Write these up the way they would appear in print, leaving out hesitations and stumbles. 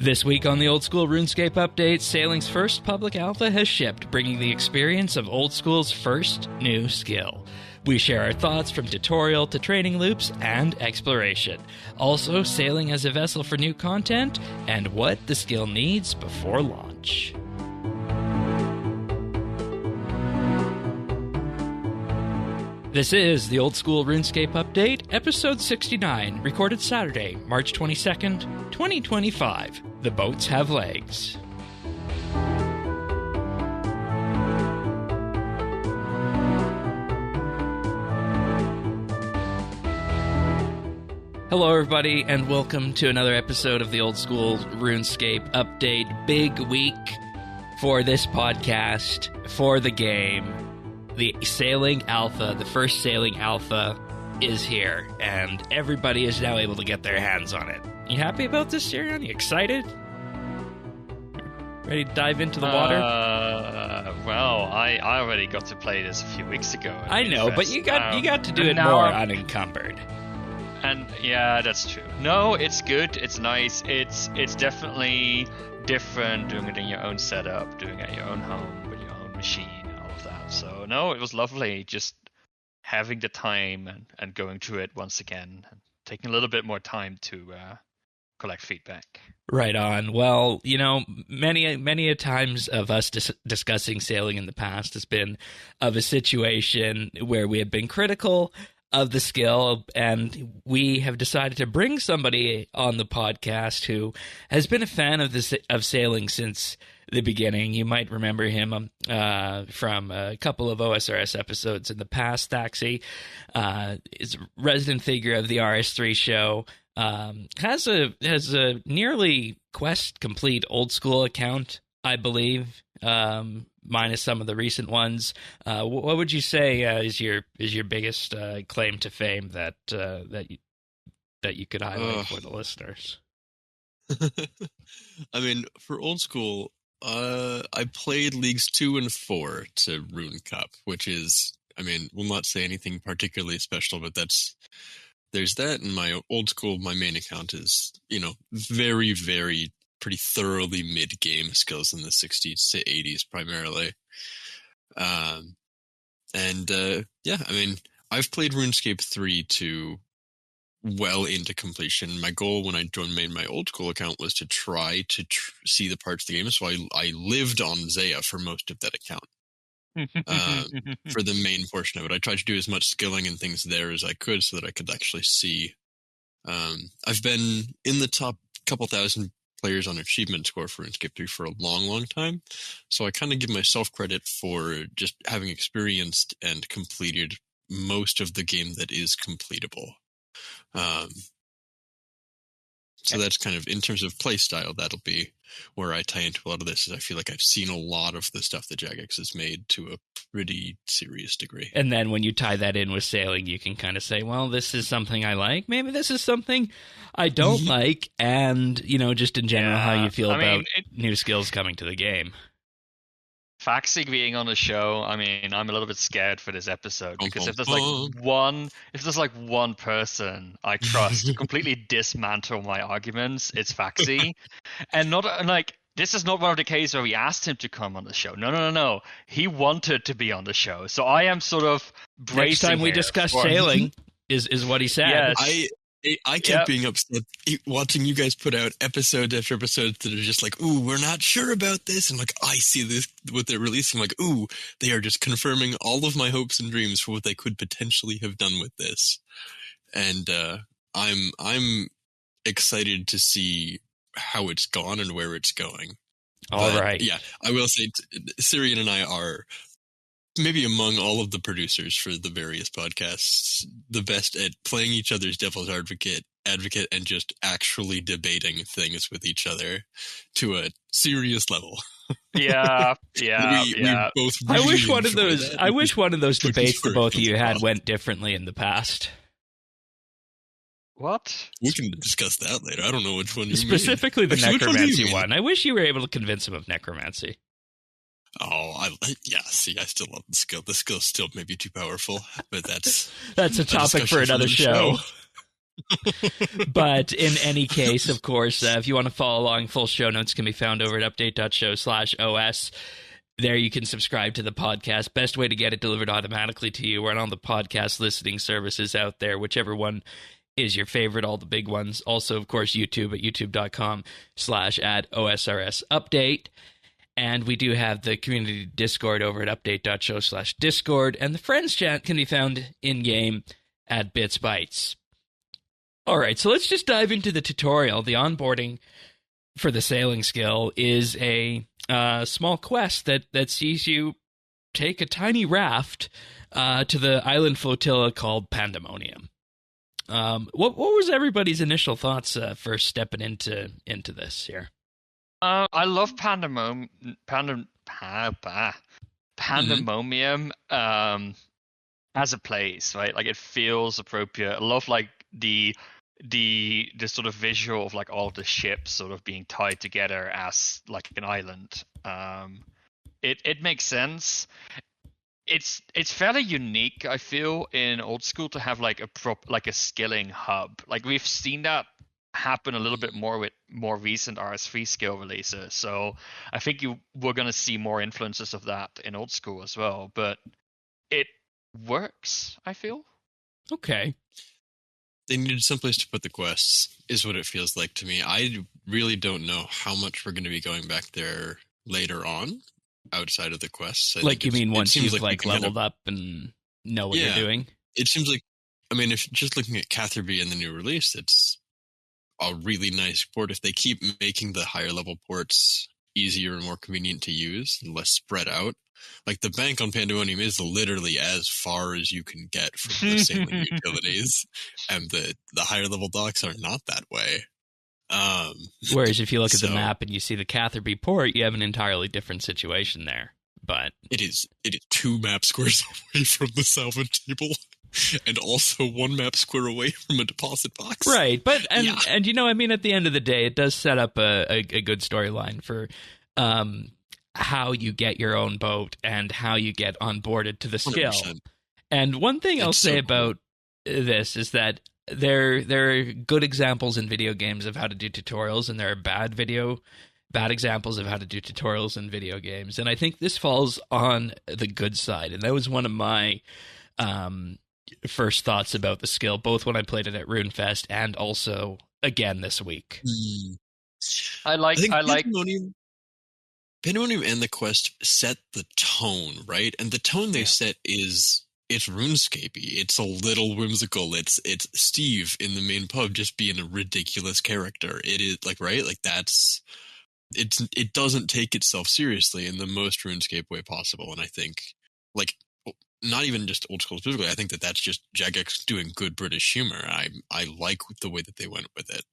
This week on the Old School RuneScape Update, Sailing's first public alpha has shipped, bringing the experience of Old School's first new skill. We share our thoughts from tutorial to training loops and exploration. Also, sailing as a vessel for new content and what the skill needs before launch. This is the Old School RuneScape Update, episode 69, recorded Saturday, March 22nd, 2025. The boats have legs. Hello, everybody, and welcome to another episode of the Old School RuneScape Update. Big week for this podcast, for the game. The Sailing Alpha, the first Sailing Alpha, is here, and everybody is now able to get their hands on it. You happy about this, Sirion? You excited? Ready to dive into the water? Well, I already got to play this a few weeks ago. I know, but you got to do it more unencumbered. And yeah, that's true. No, it's good. It's nice. It's definitely different doing it in your own setup, doing it at your own home with your own machine and all of that. So no, it was lovely just having the time and going through it once again, and taking a little bit more time to collect feedback. Right on. Well, you know, many a times of us discussing sailing in the past has been of a situation where we have been critical of the skill, and we have decided to bring somebody on the podcast who has been a fan of sailing since the beginning. You might remember him from a couple of OSRS episodes in the past. Thaxi is a resident figure of the RS3 show. Has a nearly quest complete old school account, I believe, minus some of the recent ones. What would you say is your biggest claim to fame that you could highlight for the listeners? I mean, for old school, I played Leagues 2 and 4 to Rune Cup, which is, I mean, we'll not say anything particularly special, but there's that, and my old school, my main account is, you know, very, very pretty thoroughly mid-game skills in the 60s to 80s primarily. Yeah, I mean, I've played RuneScape 3 to well into completion. My goal when I made my old school account was to try to see the parts of the game, so I lived on Zaya for most of that account. For the main portion of it, I tried to do as much skilling and things there as I could so that I could actually see. I've been in the top couple thousand players on achievement score for RuneScape 3 for a long time, so I kind of give myself credit for just having experienced and completed most of the game that is completable. So that's kind of, in terms of play style, that'll be where I tie into a lot of this, is I feel like I've seen a lot of the stuff that Jagex has made to a pretty serious degree. And then when you tie that in with sailing, you can kind of say, well, this is something I like. Maybe this is something I don't like. And, you know, just in general, how you feel about new skills coming to the game. Faxi being on the show, I mean, I'm a little bit scared for this episode, because if there's like one person I trust to completely dismantle my arguments, it's Faxi. And not like, this is not one of the cases where we asked him to come on the show. No. He wanted to be on the show. So I am sort of bracing. Next time we discuss sailing is what he said. Yes. I kept being upset watching you guys put out episode after episode that are just like, ooh, we're not sure about this. And like, I see this, what they're releasing, like, ooh, they are just confirming all of my hopes and dreams for what they could potentially have done with this. And I'm excited to see how it's gone and where it's going. All right. Yeah, I will say Sirian and I are, maybe among all of the producers for the various podcasts, the best at playing each other's devil's advocate and just actually debating things with each other to a serious level. Yeah. We both really I wish one of those debates the both of you had went differently in the past. What? We can discuss that later. I don't know which one you Specifically mean. the necromancy one. I wish you were able to convince him of necromancy. Oh, see, I still love the skill. The skill still may be too powerful, but that's a topic for another show. But in any case, of course, if you want to follow along, full show notes can be found over at update.show/OS. There you can subscribe to the podcast. Best way to get it delivered automatically to you. We're on all the podcast listening services out there, whichever one is your favorite, all the big ones. Also, of course, YouTube at youtube.com/@OSRS Update. And we do have the community Discord over at update.show/Discord. And the Friends chat can be found in-game at BitsBytes. All right, so let's just dive into the tutorial. The onboarding for the sailing skill is a small quest that sees you take a tiny raft to the island flotilla called Pandemonium. What was everybody's initial thoughts first stepping into this here? I love Pandemonium as a place, right? Like, it feels appropriate. I love like the sort of visual of like all of the ships sort of being tied together as like an island. It makes sense. It's fairly unique, I feel, in old school to have like a skilling hub. Like, we've seen that happen a little bit more with more recent RS3 skill releases. So I think we're going to see more influences of that in old school as well. But it works, I feel. Okay. They needed someplace to put the quests, is what it feels like to me. I really don't know how much we're going to be going back there later on, outside of the quests. Like, you mean once you've like leveled up and know what you're doing? It seems like, I mean, if just looking at Catherby in the new release, it's a really nice port. If they keep making the higher level ports easier and more convenient to use and less spread out, like the bank on Pandemonium is literally as far as you can get from the sailing utilities, and the higher level docks are not that way. Whereas if you look at the map and you see the Catherby port, you have an entirely different situation there. But it is 2 map squares away from the salvage table, and also 1 map square away from a deposit box. Right, but and you know, I mean, at the end of the day, it does set up a good storyline for how you get your own boat and how you get onboarded to the skill. 100%. And one thing I'll say about this is that there are good examples in video games of how to do tutorials, and there are bad examples of how to do tutorials in video games. And I think this falls on the good side. And that was one of my first thoughts about the skill, both when I played it at RuneFest and also again this week. I like Pandemonium and the quest set the tone, right? And the tone they set it's RuneScapey. It's a little whimsical. It's Steve in the main pub just being a ridiculous character. It is like, right? Like, it doesn't take itself seriously in the most RuneScape way possible. And I think, like, not even just old school specifically, I think that's just Jagex doing good British humor. I like the way that they went with it.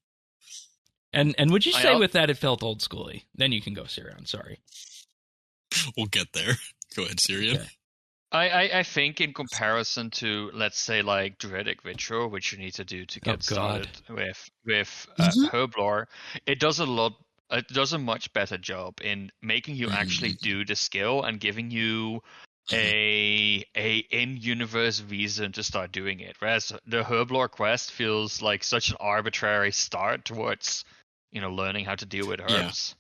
And would you say with that it felt old schooly? Then you can go, Syrian. Sorry. We'll get there. Go ahead, Syrian. Okay. I think in comparison to, let's say, like Druidic Ritual, which you need to do to get started with Herblore, it does a much better job in making you actually do the skill and giving you a in-universe reason to start doing it. Whereas the Herblore quest feels like such an arbitrary start towards, learning how to deal with herbs.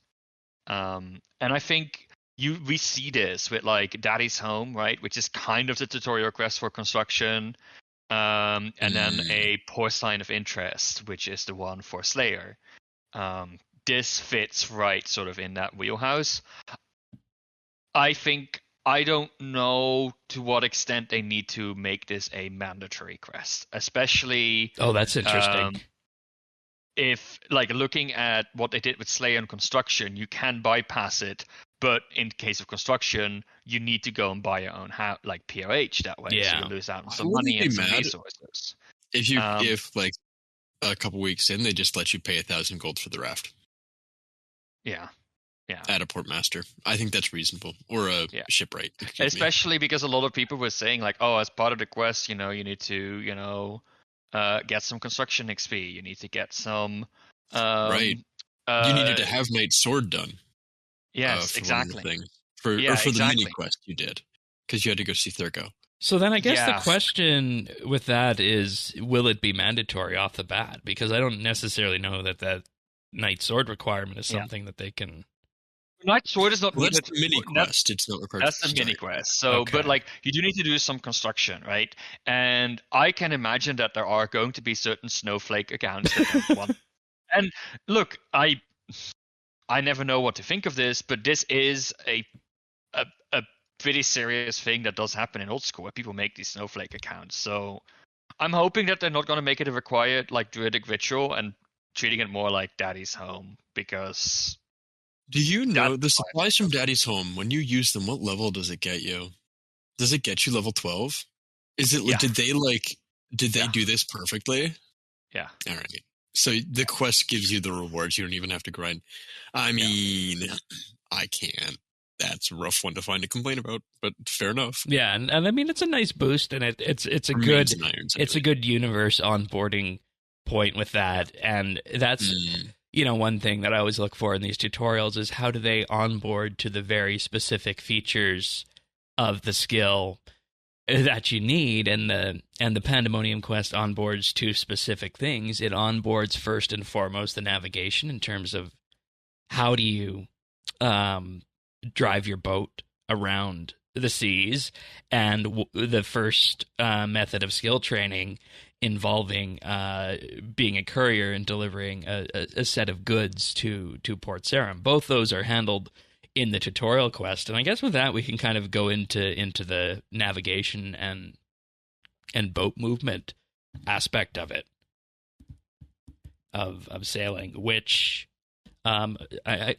And I think we see this with like Daddy's Home, right? Which is kind of the tutorial quest for construction. And then a Poor Sign of Interest, which is the one for Slayer. This fits right sort of in that wheelhouse. I don't know to what extent they need to make this a mandatory quest, especially... Oh, that's interesting. If, like, looking at what they did with Slayer and Construction, you can bypass it, but in case of Construction, you need to go and buy your own POH that way, so you lose out on some money and some resources. If like a couple weeks in, they just let you pay 1,000 gold for the raft. Yeah. At a port master. I think that's reasonable. Or a shipwright. Especially because a lot of people were saying, like, oh, as part of the quest, you need to, get some construction XP. You need to get some... right. You needed to have Knight's Sword done. Yes, exactly. For the mini quest you did. Because you had to go see Thurgo. So then I guess the Yeah. question with that is, will it be mandatory off the bat? Because I don't necessarily know that Knight Sword requirement is Yeah. something that they can. Knight Sword is not Well, that's needed. the mini quest. It's not required That's to the mini start. quest. So, Okay. but like you do need to do some construction, right? And I can imagine that there are going to be certain snowflake accounts that don't want. And look, I never know what to think of this, but this is a pretty serious thing that does happen in old school where people make these snowflake accounts. So I'm hoping that they're not going to make it a required like druidic ritual and treating it more like daddy's home, because Do you that's know the supplies from Daddy's home? When you use them, what level does it get you? Does it get you level 12? Is it? Yeah. Did they Yeah. do this perfectly? Yeah. All right. So the quest gives you the rewards. You don't even have to grind. I mean, I can't. That's a rough one to find to complain about, but fair enough. Yeah, and I mean it's a nice boost, and it's a Remains good in irons, it's a anyway. good universe onboarding point with that, and that's one thing that I always look for in these tutorials is how do they onboard to the very specific features of the skill that you need, and the Pandemonium quest onboards to specific things. It onboards first and foremost the navigation in terms of how do you drive your boat around the seas, and the first method of skill training involving being a courier and delivering a set of goods to Port Sarim. Both those are handled in the tutorial quest, and I guess with that we can kind of go into the navigation and boat movement aspect of it, of sailing, which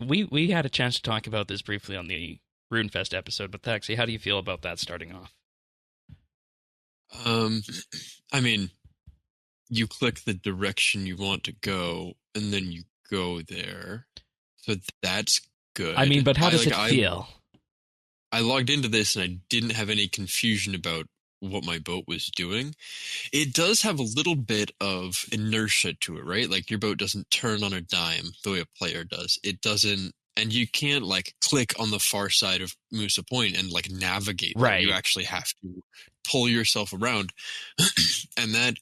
we had a chance to talk about this briefly on the RuneFest episode, but Taxi, how do you feel about that starting off? I mean, you click the direction you want to go, and then you go there. So that's good. I mean, but how does it feel? I logged into this, and I didn't have any confusion about what my boat was doing. It does have a little bit of inertia to it, right? Like your boat doesn't turn on a dime the way a player does. It doesn't, and you can't like click on the far side of Musa Point and like navigate there. Right. You actually have to pull yourself around. And that,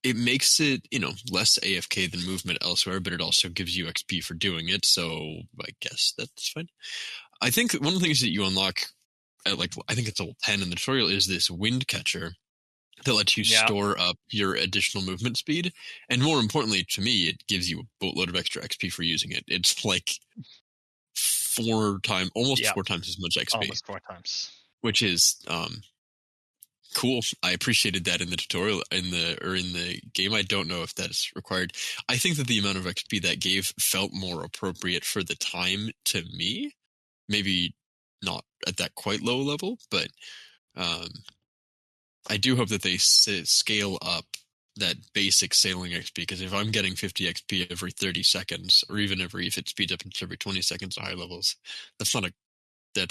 it makes it, less AFK than movement elsewhere, but it also gives you XP for doing it. So I guess that's fine. I think one of the things that you unlock at I think it's level 10 in the tutorial is this wind catcher that lets you store up your additional movement speed. And more importantly to me, it gives you a boatload of extra XP for using it. It's like almost 4 times as much XP. Almost 4 times. Which is cool. I appreciated that in the tutorial in the game. I don't know if that is required. I think that the amount of XP that gave felt more appropriate for the time to me. Maybe not at that quite low level, but I do hope that they scale up that basic sailing XP, because if I'm getting 50 XP every 30 seconds, or even if it speeds up into every 20 seconds at high levels, that's not a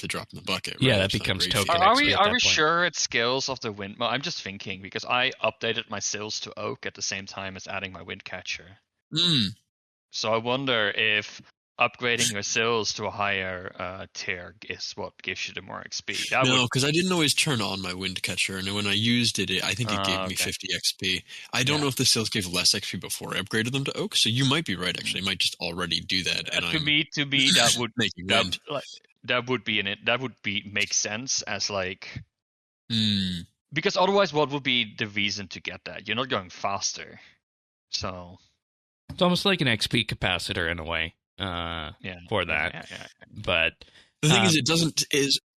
drop in the bucket. Right? Yeah, that that's becomes token Are XP. Are we sure it's skills of the wind? Well, I'm just thinking because I updated my sails to oak at the same time as adding my wind catcher. So I wonder if upgrading your sails to a higher tier is what gives you the more XP. No, because I didn't always turn on my wind catcher, and when I used it, I think it gave me 50 XP. I don't know if the sails gave less XP before I upgraded them to oak, so you might be right. Actually, it might just already do that. And to me, that would making wind. That would make sense as like because otherwise, what would be the reason to get that? You're not going faster, so it's almost like an XP capacitor in a way. For that. But the thing is,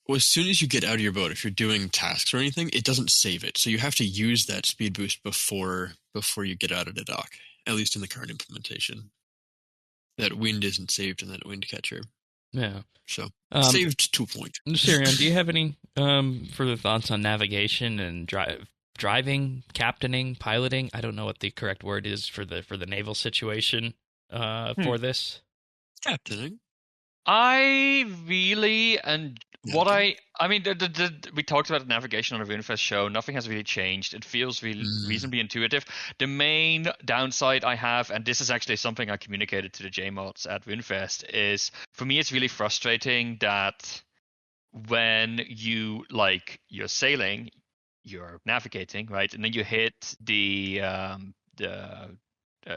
as soon as you get out of your boat, if you're doing tasks or anything, it doesn't save it. So you have to use that speed boost before you get out of the dock, at least in the current implementation. That wind isn't saved in that wind catcher. Yeah. So saved 2 point. Sirion, do you have any further thoughts on navigation and driving, captaining, piloting? I don't know what the correct word is for the naval situation for this. Captaining. I really and what I mean, we talked about the navigation on the RuneFest show. Nothing has really changed. It feels reasonably intuitive. The main downside I have, and this is actually something I communicated to the JMods at RuneFest, is for me it's really frustrating that when you're sailing, you're navigating, right, and then you hit the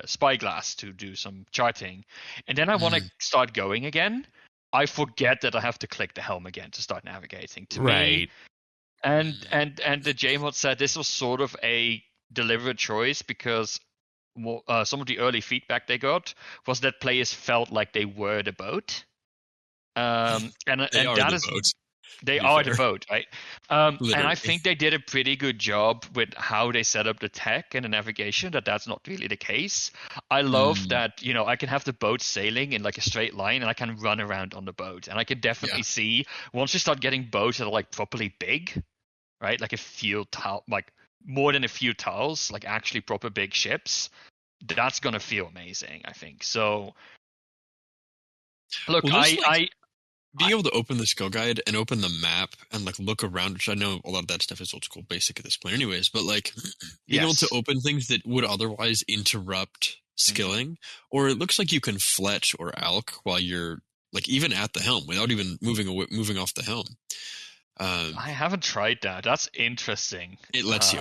spyglass to do some charting, and then I want to start going again. I forget that I have to click the helm again to start navigating. To me, and the JMod said this was sort of a deliberate choice because some of the early feedback they got was that players felt like they were the boat. And that is boat. They are the boat, right? And I Literally. think they did a pretty good job with how they set up the tech and the navigation, that's not really the case. I love that, I can have the boat sailing in like a straight line and I can run around on the boat. And I can definitely see once you start getting boats that are like properly big, right? Like like more than a few tiles, like actually proper big ships, that's going to feel amazing, I think. So, look, being able to open the skill guide and open the map and like look around, which I know a lot of that stuff is old school basic at this point anyways, but like being able to open things that would otherwise interrupt skilling, or it looks like you can fletch or alk while you're like even at the helm without even moving off the helm. I haven't tried that. That's interesting. It lets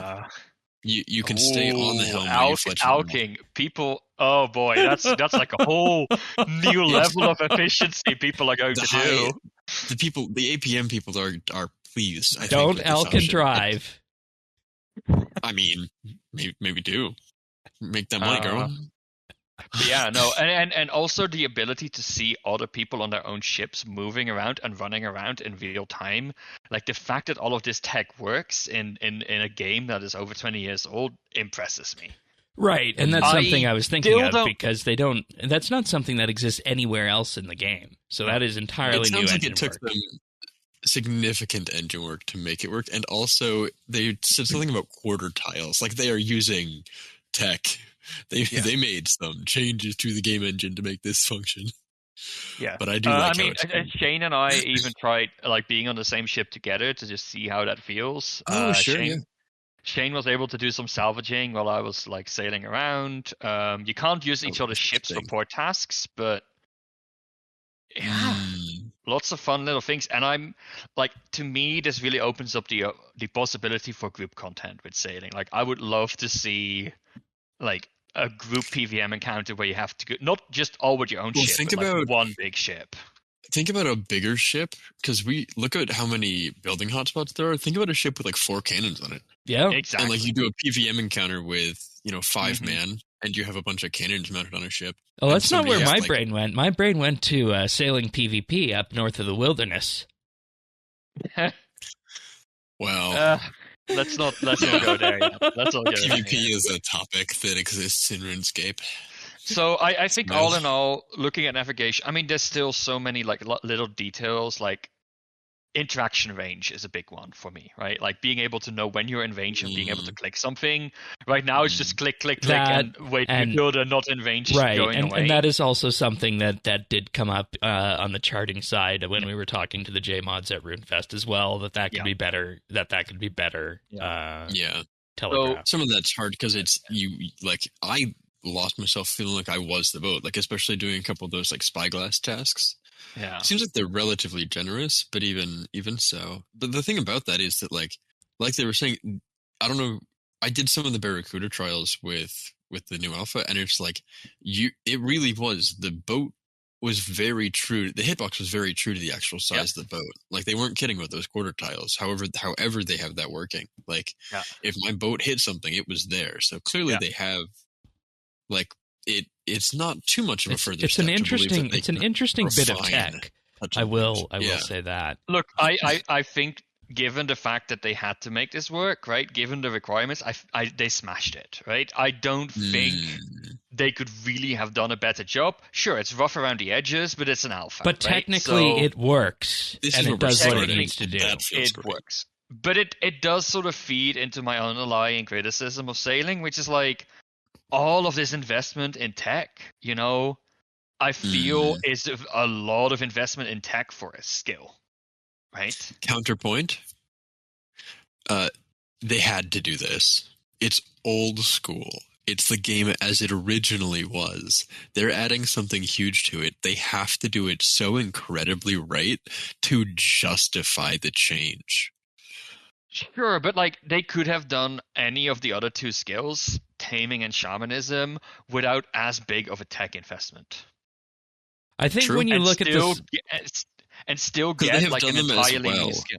you can stay on the helm while you're fletching. Alking people. Oh boy, that's like a whole new level of efficiency people are going to do. The APM people are pleased. I Don't think, elk and drive. I mean, maybe do. Make that money, girl. Yeah, no, and also the ability to see other people on their own ships moving around and running around in real time. Like the fact that all of this tech works in a game that is over 20 years old impresses me. Right, and that's something I was thinking of because that's not something that exists anywhere else in the game. So that is entirely new engine work. It took them significant engine work to make it work, and also they said something about quarter tiles. Like they are using tech. They made some changes to the game engine to make this function. Yeah, but I do like Shane and I even tried like being on the same ship together to just see how that feels. Oh, sure, Shane was able to do some salvaging while I was like sailing around. You can't use each other's ships for port tasks, but lots of fun little things. And I'm like, to me, this really opens up the possibility for group content with sailing. Like, I would love to see like a group PVM encounter where you have to go, not just all with your own ship, think but about like one big ship. Think about a bigger ship, because we look at how many building hotspots there are. Think about a ship with like 4 cannons on it. Yeah, exactly. And like you do a PVM encounter with 5 man, and you have a bunch of cannons mounted on a ship. Oh, that's not where my brain went. My brain went to sailing PvP up north of the wilderness. Well, let's not go there yet. Let's not go PvP is a topic that exists in RuneScape. So I think all in all, looking at navigation, I mean, there's still so many like little details. Like interaction range is a big one for me, right? Like being able to know when you're in range and being able to click something. Right now, it's just click, and wait, you're not in range, going away. And that is also something that did come up on the charting side when we were talking to the JMods at RuneFest as well. That could be better. That could be better. Telegraph. So some of that's hard because it's I lost myself feeling like I was the boat, like especially doing a couple of those like spyglass tasks. Yeah, it seems like they're relatively generous, but even so. But the thing about that is that like they were saying, I don't know. I did some of the Baracuda trials with the new alpha, and it's like it really was, the boat was very true. The hitbox was very true to the actual size of the boat. Like they weren't kidding with those quarter tiles. However they have that working. Like if my boat hit something, it was there. So clearly they have like it's not too much of a further step. It's an interesting bit of tech. I will say that. Look, I think given the fact that they had to make this work, right? Given the requirements, they smashed it, right? I don't think they could really have done a better job. Sure, it's rough around the edges, but it's an alpha. But technically, it works, and it does what it needs to do. It works. But it does sort of feed into my underlying criticism of sailing, which is like, all of this investment in tech, I feel is a lot of investment in tech for a skill, right? Counterpoint, they had to do this. It's old school. It's the game as it originally was. They're adding something huge to it. They have to do it so incredibly right to justify the change. Sure, but like they could have done any of the other two skills, taming and shamanism, without as big of a tech investment. I think when you look at this, and still Because they get have like done an them as entirely well. new skill.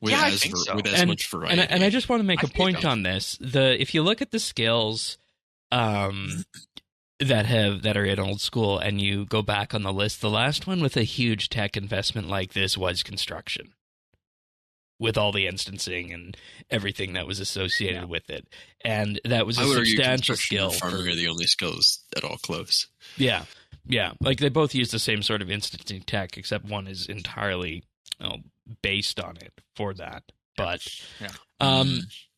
With Yeah, I as, think so. with as much variety. and I just want to make a think point so. on this. If you look at the skills that are in old school, and you go back on the list, the last one with a huge tech investment like this was construction, with all the instancing and everything that was associated with it, and that was a substantial skill. Farming are the only skills at all close. Yeah, like they both use the same sort of instancing tech, except one is entirely based on it for that. But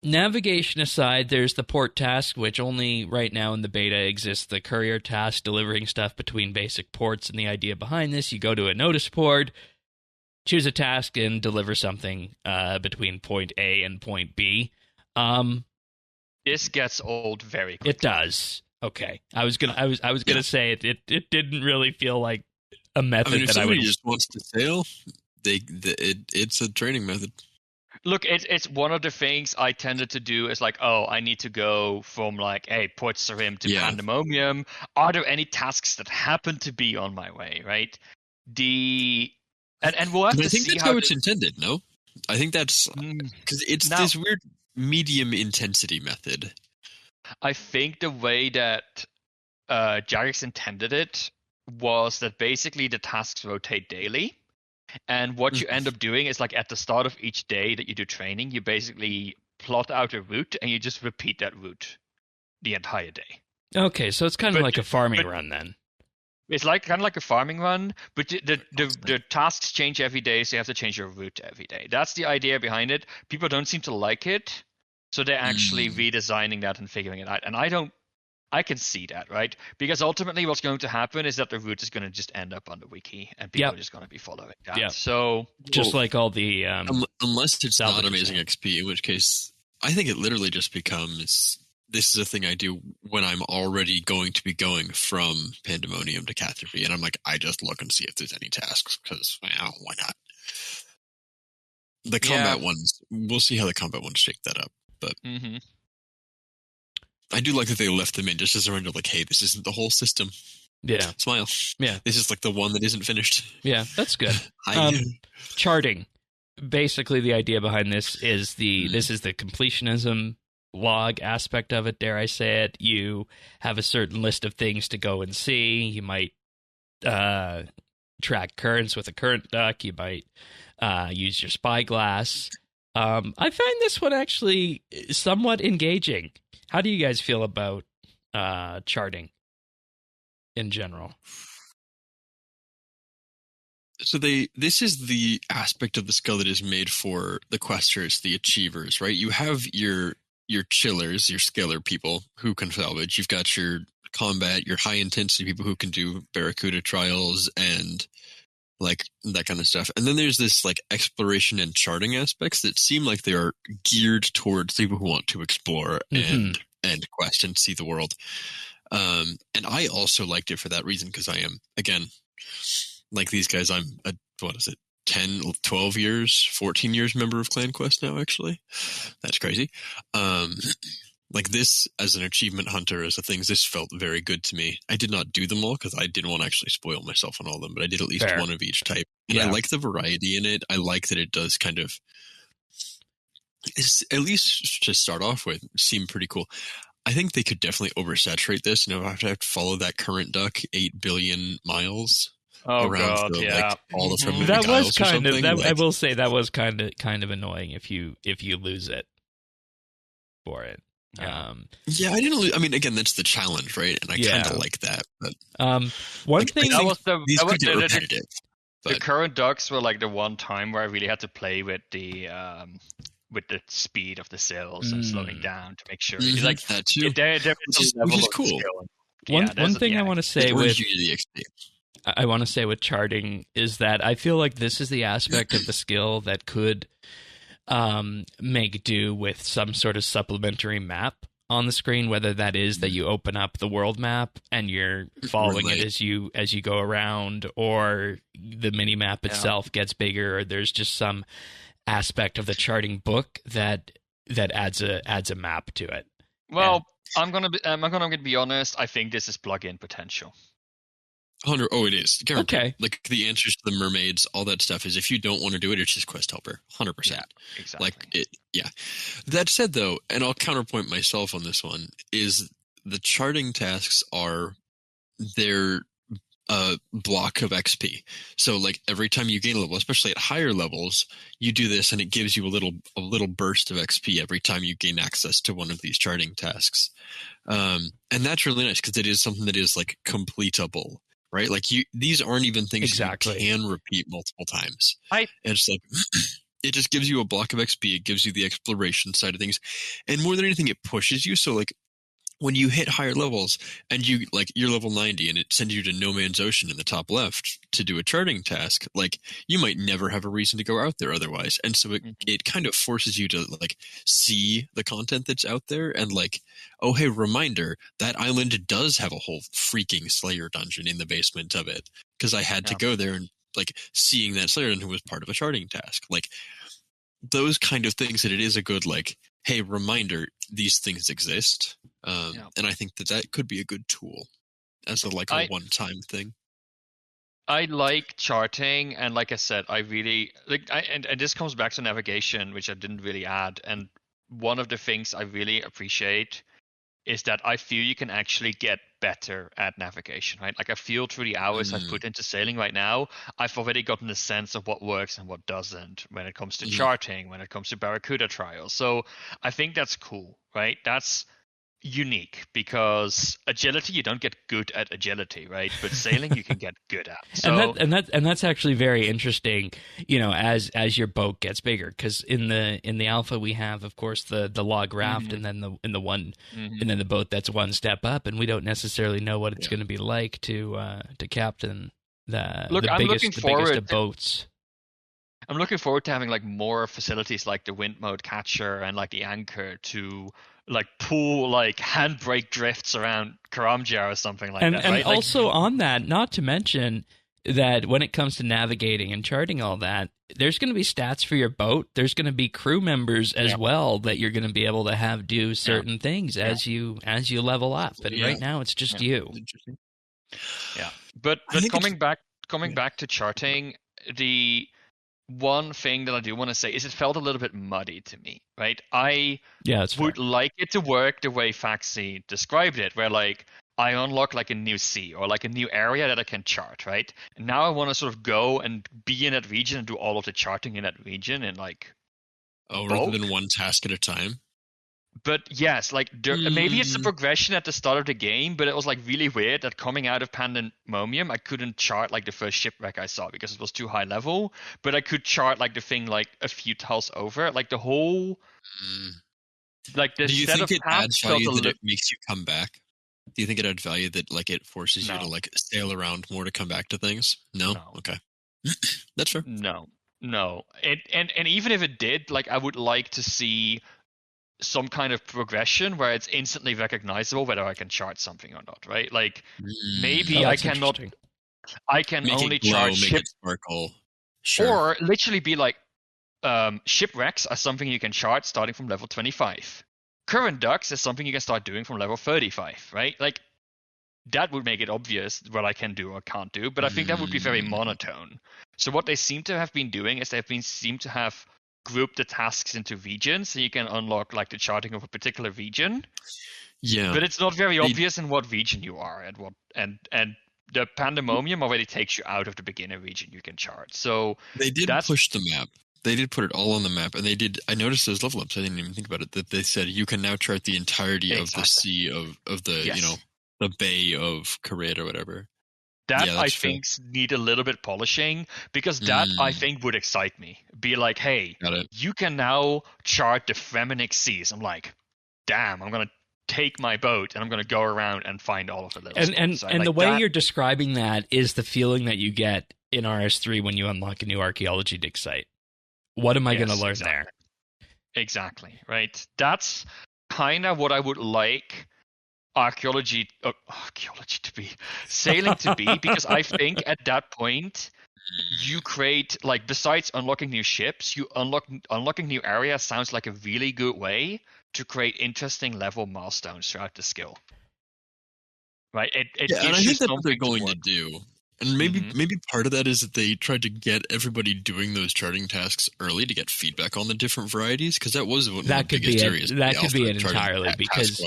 navigation aside, there's the port task, which only right now in the beta exists. The courier task, delivering stuff between basic ports, and the idea behind this: you go to a notice board, choose a task, and deliver something between point A and point B. This gets old very quickly. It does. Okay, I was gonna say it didn't really feel like a method if that I somebody would. just wants to sail, it's a training method. Look, it's one of the things I tended to do is like, oh, I need to go from like, hey, Port Sarim to Pandemonium. Are there any tasks that happen to be on my way, right? And we'll have to see how. I think that's how it's intended. No, I think that's because it's this weird medium intensity method. I think the way that Jagex intended it was that basically the tasks rotate daily. And what you end up doing is like at the start of each day that you do training, you basically plot out a route and you just repeat that route the entire day. Okay, so it's kind of like a farming run then. It's like kind of like a farming run, but the tasks change every day, so you have to change your route every day. That's the idea behind it. People don't seem to like it, so they're actually redesigning that and figuring it out. And I can see that, right? Because ultimately what's going to happen is that the route is going to just end up on the wiki and people are just going to be following that. Yep. So just like all the unless it's not amazing XP, in which case I think it literally just becomes this is a thing I do when I'm already going to be going from Pandemonium to Catherby, and I'm like, I just look and see if there's any tasks because why not? The combat ones, we'll see how the combat ones shake that up, but I do like that they left them in just as a reminder, like, hey, this isn't the whole system. Yeah. Smile. Yeah. This is like the one that isn't finished. Yeah, that's good. Charting. Basically, the idea behind this is this is the completionism log aspect of it, dare I say it. You have a certain list of things to go and see. You might track currents with a current duck. You might use your spyglass. I find this one actually somewhat engaging. How do you guys feel about charting in general? So this is the aspect of the skill that is made for the questers, the achievers, right? You have your chillers, your scalar people who can salvage. You've got your combat, your high intensity people who can do Baracuda trials and like that kind of stuff. And then there's this like exploration and charting aspects that seem like they are geared towards people who want to explore and quest and see the world. And I also liked it for that reason because I am, again, like these guys, I'm a, 10, 12 years, 14 years member of Clan Quest now, actually. That's crazy. Like this, as an achievement hunter, as a thing, this felt very good to me. I did not do them all because I didn't want to actually spoil myself on all of them, but I did at least one of each type. And I like the variety in it. I like that it does kind of, at least to start off with, seem pretty cool. I think they could definitely oversaturate this, and I have to follow that current duck 8 billion miles. Oh around god, like, all the that was kind of that. Like, I will say that was kind of annoying if you lose it for it. Yeah. I didn't lose. I mean, again, that's the challenge, right? And I kind of like that. But one thing that was repetitive. The current ducks were like the one time where I really had to play with the speed of the sails and slowing down to make sure. Because like that too, which is cool. Skill. One thing I want to say with the with charting is that I feel like this is the aspect of the skill that could make do with some sort of supplementary map on the screen, whether that is that you open up the world map and you're following it as you go around, or the mini map itself gets bigger, or there's just some aspect of the charting book that adds a map to it. Well, I'm gonna be honest. I think this is plug-in potential. 100. Oh, it is. Guaranteed. Okay. Like the answers to the mermaids, all that stuff is if you don't want to do it, it's just quest helper. 100%. Yeah, exactly. Like it. Yeah. That said, though, and I'll counterpoint myself on this one, is the charting tasks are their block of XP. So like every time you gain a level, especially at higher levels, you do this and it gives you a little burst of XP every time you gain access to one of these charting tasks. And that's really nice because it is something that is like completable. Right, like these aren't even things you can repeat multiple times. And it's like it just gives you a block of XP. It gives you the exploration side of things, and more than anything, it pushes you. So like when you hit higher levels and you're level 90 and it sends you to No Man's Ocean in the top left to do a charting task, like you might never have a reason to go out there otherwise. And so it kind of forces you to like see the content that's out there and like, oh, hey, reminder, that island does have a whole freaking Slayer dungeon in the basement of it because I had to go there, and like seeing that Slayer dungeon was part of a charting task. Like those kind of things that it is a good like, hey, reminder, these things exist. And I think that could be a good tool as a one-time thing. I like charting, and like I said, I really like. And this comes back to navigation, which I didn't really add. And one of the things I really appreciate is that I feel you can actually get better at navigation, right? Like I feel through the hours I've put into sailing right now, I've already gotten a sense of what works and what doesn't when it comes to charting, when it comes to Baracuda trials. So I think that's cool, right? That's unique because agility, you don't get good at agility, right? But sailing you can get good at. So and that's actually very interesting, as your boat gets bigger, because in the alpha we have, of course, the log raft, and then and then the boat that's one step up, and we don't necessarily know what it's going to be like to captain the biggest of boats. I'm looking forward to having like more facilities like the wind mode catcher and like the anchor to like pull like handbrake drifts around Karamja or something like that. And right? also on that, not to mention that when it comes to navigating and charting all that, there's going to be stats for your boat. There's going to be crew members as well that you're going to be able to have do certain things as you level up. And right now it's just you. Yeah. But coming back to charting, the one thing that I do want to say is it felt a little bit muddy to me, right? I would like it to work the way Faxi described it, where like I unlock like a new sea or like a new area that I can chart, right? And now I want to sort of go and be in that region and do all of the charting in that region and like rather than one task at a time. But yes, like maybe it's a progression at the start of the game, but it was like really weird that coming out of Pandemonium, I couldn't chart like the first shipwreck I saw because it was too high level, but I could chart like the thing like a few tiles over, like the whole like the set of paths felt a little. It makes you come back? Do you think it adds value that like it forces you to like sail around more to come back to things? No? Okay. That's fair. No. And even if it did, like I would like to see some kind of progression where it's instantly recognizable whether I can chart something or not, right? Like maybe I can only chart make it sparkle. Sure. Or literally be like shipwrecks are something you can chart starting from level 25. Current ducks is something you can start doing from level 35, right? Like that would make it obvious what I can do or can't do, but I think that would be very monotone. So what they seem to have been doing is seem to have group the tasks into regions, so you can unlock like the charting of a particular region. Yeah, but it's not very obvious in what region you are at what, and the Pandemonium already takes you out of the beginner region you can chart. So they did push the map. They did put it all on the map, and they did. I noticed those level ups. I didn't even think about it. That they said you can now chart the entirety of the sea of the the Bay of Korea or whatever. That I think need a little bit polishing, because that I think would excite me. Be like, hey, you can now chart the Fremenic seas. I'm like, damn, I'm gonna take my boat and I'm gonna go around and find all of the little spots. And the way you're describing that is the feeling that you get in RS3 when you unlock a new archaeology dig site. What am I going to learn there? Exactly, right? That's kind of what I would like archaeology to be, sailing to be, because I think at that point you create, like, besides unlocking new ships, unlocking new areas sounds like a really good way to create interesting level milestones throughout the skill. Right? It and gives I you think that's what they're something going to work. do. And maybe part of that is that they tried to get everybody doing those charting tasks early to get feedback on the different varieties, because that was one of the biggest areas. That could be it entirely, because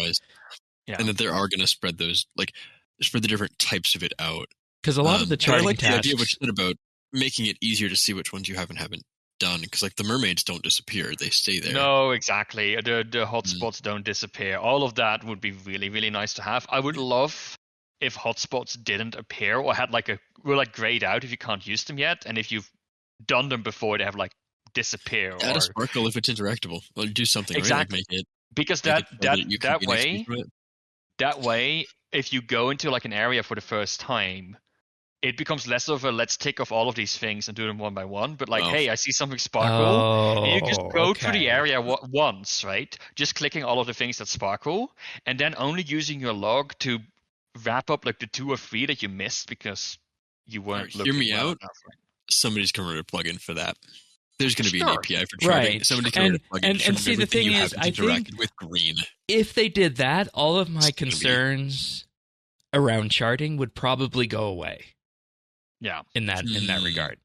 and that they are going to spread those, like, spread the different types of it out. Because a lot of the charting I like tasks, the idea what you said about making it easier to see which ones you haven't done, because like the mermaids don't disappear, they stay there. No, exactly. The hotspots don't disappear. All of that would be really, really nice to have. I would love if hotspots didn't appear, or had were grayed out if you can't use them yet, and if you've done them before, they have like disappear. Add a sparkle if it's interactable. Or do something exactly. Right? Like make it, because that way, if you go into like an area for the first time, it becomes less of a let's tick off all of these things and do them one by one, but like, hey, I see something sparkle, and you just go through the area once, right? Just clicking all of the things that sparkle, and then only using your log to wrap up like the 2 or 3 that you missed because you weren't looking. Hear me out. Enough, right? Somebody's going to write a plugin for that. There's going to be an API for charting. Right. Somebody can write a plugin and see, the thing is, I think with green. If they did that, all of my concerns around charting would probably go away. Yeah. In that regard.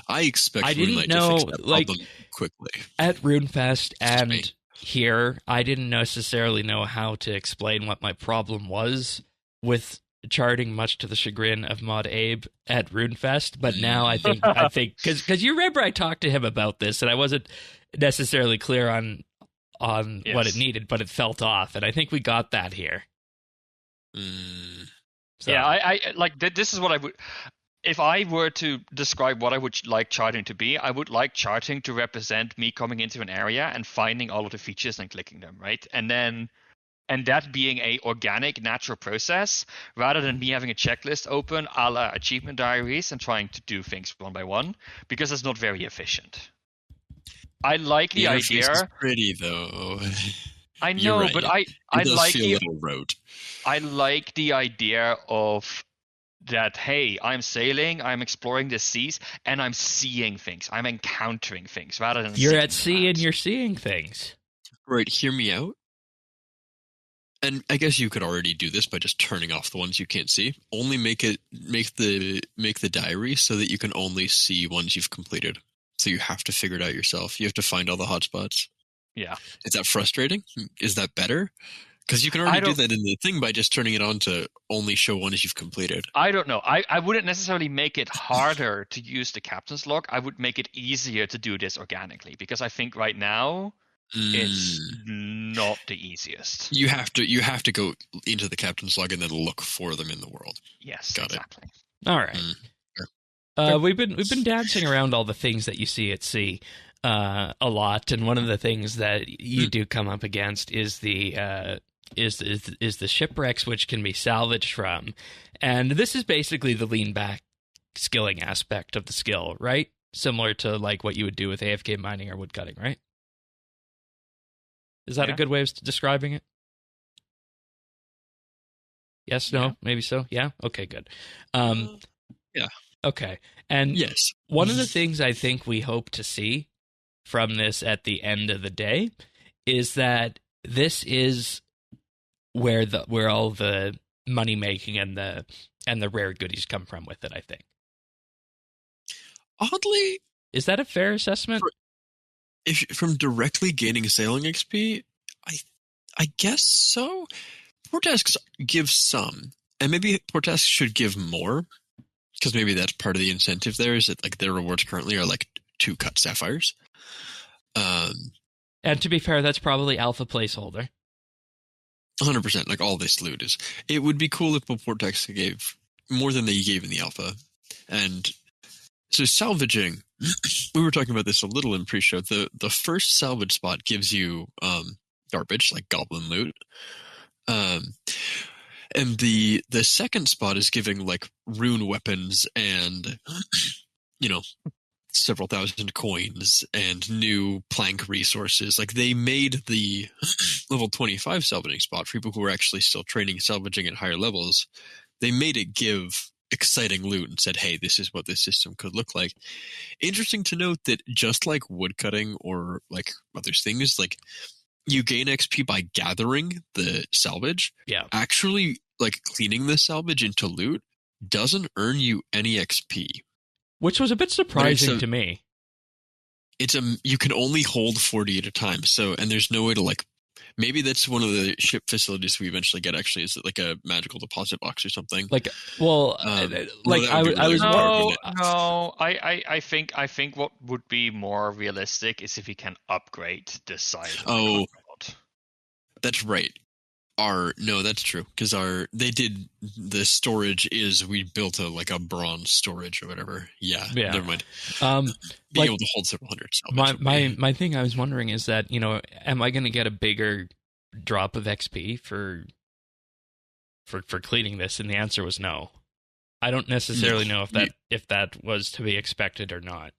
I expect I didn't know, to fix that problem quickly. At RuneFest and here, I didn't necessarily know how to explain what my problem was with charting, much to the chagrin of Mod Abe at RuneFest. But now I think because you remember I talked to him about this, and I wasn't necessarily clear on what it needed, but it felt off, and I think we got that here. So. Yeah, I like this is what I would. If I were to describe what I would like charting to be, I would like charting to represent me coming into an area and finding all of the features and clicking them, right? And that being a organic, natural process, rather than me having a checklist open a la achievement diaries and trying to do things one by one, because it's not very efficient. I like the idea. Is pretty though. I know, right. But I like feel a little rote. I like the idea of that, hey, I'm sailing, I'm exploring the seas, and I'm seeing things. I'm encountering things rather than you're at sea and you're seeing things. Right, hear me out. And I guess you could already do this by just turning off the ones you can't see. Only make the diary so that you can only see ones you've completed. So you have to figure it out yourself. You have to find all the hotspots. Yeah. Is that frustrating? Is that better? Because you can already do that in the thing by just turning it on to only show ones you've completed. I don't know. I wouldn't necessarily make it harder to use the captain's log. I would make it easier to do this organically, because I think right now it's not the easiest. You have to go into the captain's log and then look for them in the world. Yes, Got exactly. It. All right. Sure. We've been dancing around all the things that you see at sea a lot, and one of the things that you do come up against is the shipwrecks, which can be salvaged from. And this is basically the lean back skilling aspect of the skill, right? Similar to like what you would do with AFK mining or woodcutting, right? Is that a good way of describing it? Yes, no, maybe so. Yeah. Okay, good. Yeah. Okay. And yes, one of the things I think we hope to see from this at the end of the day is that this is where all the money making and the rare goodies come from with it, I think. Oddly, is that a fair assessment? If from directly gaining sailing XP, I guess so. Port tasks give some, and maybe port tasks should give more, because maybe that's part of the incentive there, is that like their rewards currently are like 2 cut sapphires. And to be fair, that's probably alpha placeholder. 100%, like all this loot is. It would be cool if port tasks gave more than they gave in the alpha. And so salvaging, we were talking about this a little in pre-show. The first salvage spot gives you garbage, like goblin loot. And the second spot is giving like rune weapons and, several thousand coins and new plank resources. Like, they made the level 25 salvaging spot for people who were actually still training salvaging at higher levels. They made it give exciting loot and said, hey, this is what this system could look like. Interesting to note that just like woodcutting or like other things, like you gain XP by gathering the salvage. Yeah. Actually, like cleaning the salvage into loot doesn't earn you any XP. Which was a bit surprising to me. You can only hold 40 at a time. So, and there's no way to like, maybe that's one of the ship facilities we eventually get. Actually, is it like a magical deposit box or something? Like, well, like I was I think what would be more realistic is if you can upgrade the side. Oh, that's right. That's true, because the storage is, we built a bronze storage or whatever. Yeah. Never mind. Being able to hold several hundred salvage. My thing I was wondering is that, am I going to get a bigger drop of XP for cleaning this? And the answer was no. I don't necessarily know if that was to be expected or not.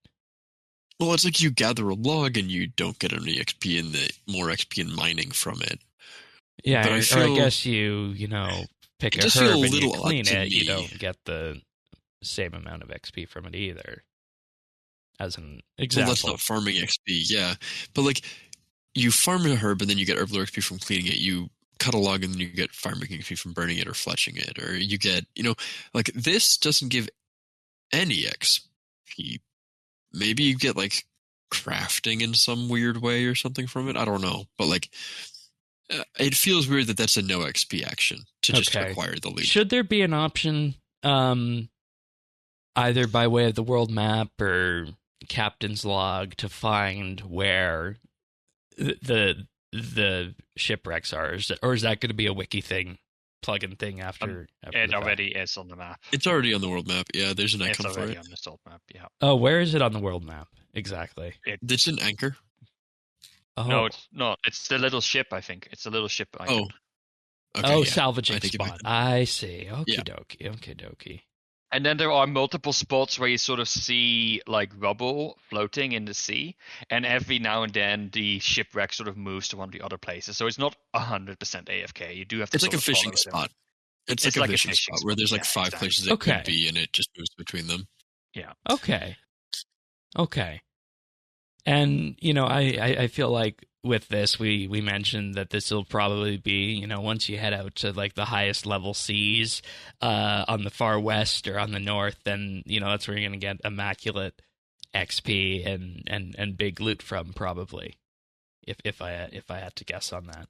Well, it's like you gather a log and you don't get any XP more XP in mining from it. Yeah, but I guess you pick a herb and you clean it, you don't get the same amount of XP from it either. As an example. Well, that's not farming XP, yeah. But like, you farm a herb and then you get herblore XP from cleaning it. You cut a log and then you get farming XP from burning it or fletching it. Or you get, like, this doesn't give any XP. Maybe you get like crafting in some weird way or something from it. I don't know. But like, it feels weird that that's a no XP action to just acquire the loot. Should there be an option, either by way of the world map or captain's log, to find where the shipwrecks are? Or is that going to be a wiki thing, plugin thing after it already is on the map. It's already on the world map. Yeah, there's an icon for it. It's already on the world map. Yeah. Oh, where is it on the world map exactly? It's an anchor. Oh. No, it's not. It's the little ship, I think. It's a little ship icon. Salvaging spot. I see. Okie dokie. And then there are multiple spots where you sort of see like rubble floating in the sea, and every now and then the shipwreck sort of moves to one of the other places. So it's not 100% AFK. You do have to. It's like a fishing spot. It's like a fishing spot where there's like 5 places it could be, and it just moves between them. Yeah. Okay. And, I feel like with this, we mentioned that this will probably be, once you head out to like the highest level seas on the far west or on the north, then, that's where you're going to get immaculate XP and big loot from, probably, if I had to guess on that.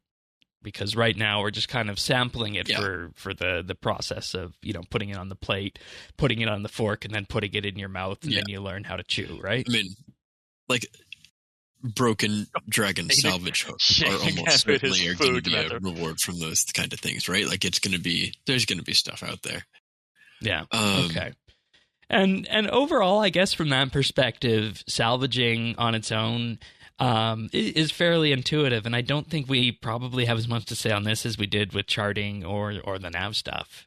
Because right now we're just kind of sampling it for the process of, putting it on the plate, putting it on the fork, and then putting it in your mouth, and then you learn how to chew, right? I mean, like, broken dragon salvage hooks are almost certainly going to be a reward from those kind of things, right? Like, there's going to be stuff out there. Yeah. Okay. And overall, I guess from that perspective, salvaging on its own is fairly intuitive, and I don't think we probably have as much to say on this as we did with charting or the nav stuff.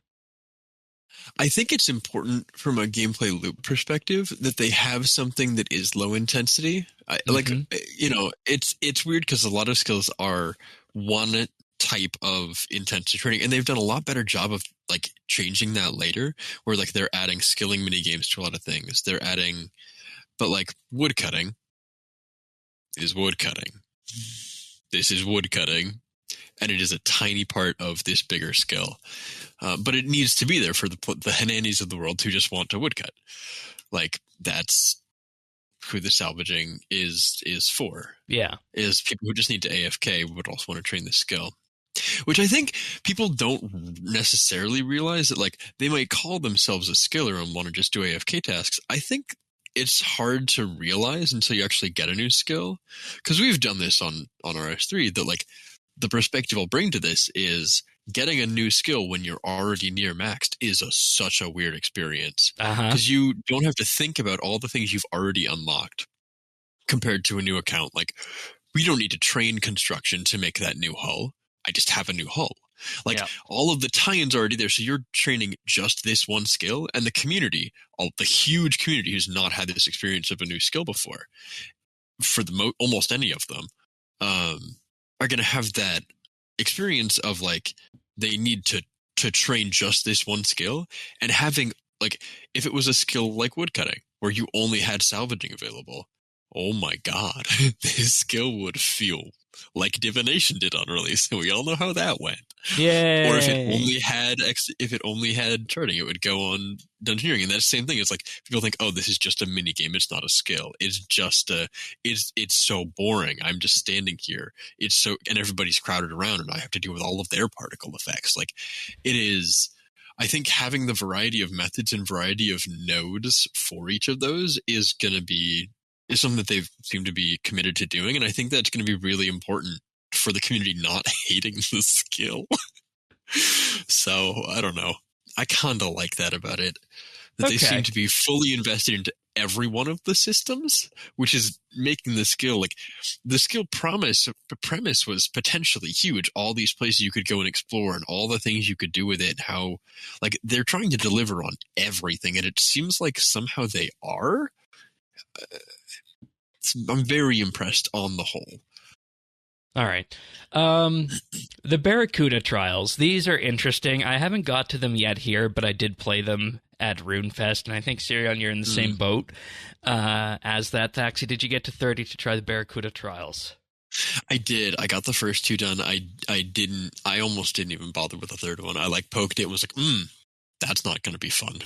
I think it's important from a gameplay loop perspective that they have something that is low intensity. Like, it's weird because a lot of skills are one type of intensive training, and they've done a lot better job of like changing that later, where like they're adding skilling mini games to a lot of things. But like woodcutting is woodcutting. This is woodcutting. And it is a tiny part of this bigger skill. But it needs to be there for the Hananis of the world who just want to woodcut. Like, that's who the salvaging is for. Yeah. Is people who just need to AFK but also want to train the skill. Which I think people don't necessarily realize, that like they might call themselves a skiller and want to just do AFK tasks. I think it's hard to realize until you actually get a new skill. Because we've done this on RS3, that like the perspective I'll bring to this is getting a new skill when you're already near maxed is such a weird experience. Because you don't have to think about all the things you've already unlocked compared to a new account. Like, we don't need to train construction to make that new hull. I just have a new hull. Like all of the tie-ins are already there, so you're training just this one skill, and the community, the huge community who's not had this experience of a new skill before, for the almost any of them, are going to have that experience of like they need to train just this one skill, and having like if it was a skill like woodcutting where you only had salvaging available, oh my god, this skill would feel like divination did on release, and we all know how that went. Yeah. Or if it only had charting, it would go on dungeoneering, and that's the same thing. It's like people think, oh, this is just a mini game. It's not a skill. It's just it's so boring. I'm just standing here. It's so, and everybody's crowded around, and I have to deal with all of their particle effects. Like it is. I think having the variety of methods and variety of nodes for each of those is something that they've seemed to be committed to doing, and I think that's going to be really important for the community not hating the skill. So I don't know. I kind of like that about it. That they seem to be fully invested into every one of the systems, which is making the skill like the skill premise was potentially huge. All these places you could go and explore, and all the things you could do with it. How like they're trying to deliver on everything, and it seems like somehow they are. I'm very impressed on the whole. All right. The Baracuda trials, these are interesting. I haven't got to them yet here, but I did play them at RuneFest, and I think, Sirion, you're in the same boat as that. Thaxi, did you get to 30 to try the Baracuda trials? I did. I got the first two done. I almost didn't even bother with the third one. I like poked it and was like, that's not going to be fun.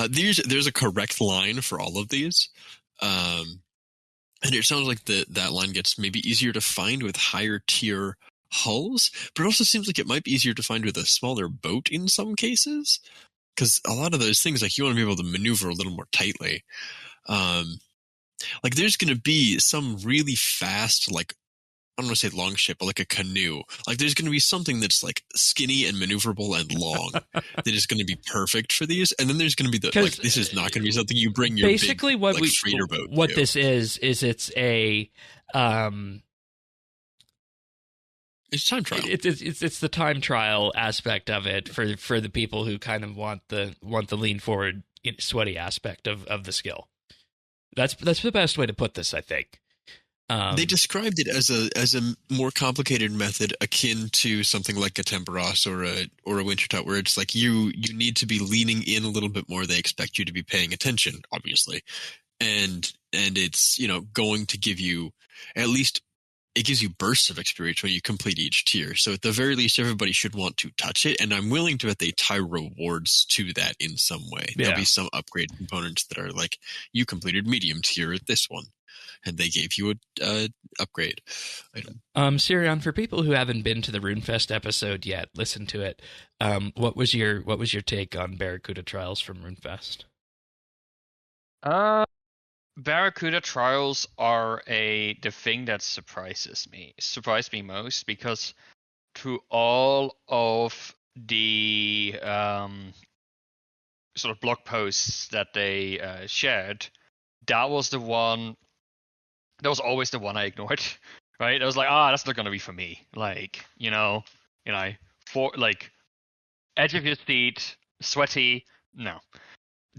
There's a correct line for all of these. And it sounds like that line gets maybe easier to find with higher tier hulls, but it also seems like it might be easier to find with a smaller boat in some cases, because a lot of those things, like you want to be able to maneuver a little more tightly. Like there's going to be some really fast, like I don't want to say long ship, but like a canoe. Like there's going to be something that's like skinny and maneuverable and long that is going to be perfect for these. And then there's going to be the like this is not going to be something you bring your basically big, what like, freighter boat. What to. this is it's a it's time trial. It's the time trial aspect of it for the people who kind of want the lean forward, sweaty aspect of the skill. That's the best way to put this, I think. They described it as a more complicated method akin to something like a Temperos or a Wintertot, where it's like you need to be leaning in a little bit more. They expect you to be paying attention, obviously, and it's going to give you at least it gives you bursts of experience when you complete each tier. So at the very least, everybody should want to touch it, and I'm willing to bet they tie rewards to that in some way. Yeah. There'll be some upgrade components that are like you completed medium tier at this one, and they gave you a upgrade item. Sirion, for people who haven't been to the RuneFest episode yet, listen to it. What was your take on Baracuda trials from RuneFest? Baracuda trials are the thing that surprised me most, because through all of the sort of blog posts that they shared, that was always the one I ignored, right? I was like, that's not gonna be for me. Like, for like edge of your seat, sweaty, no.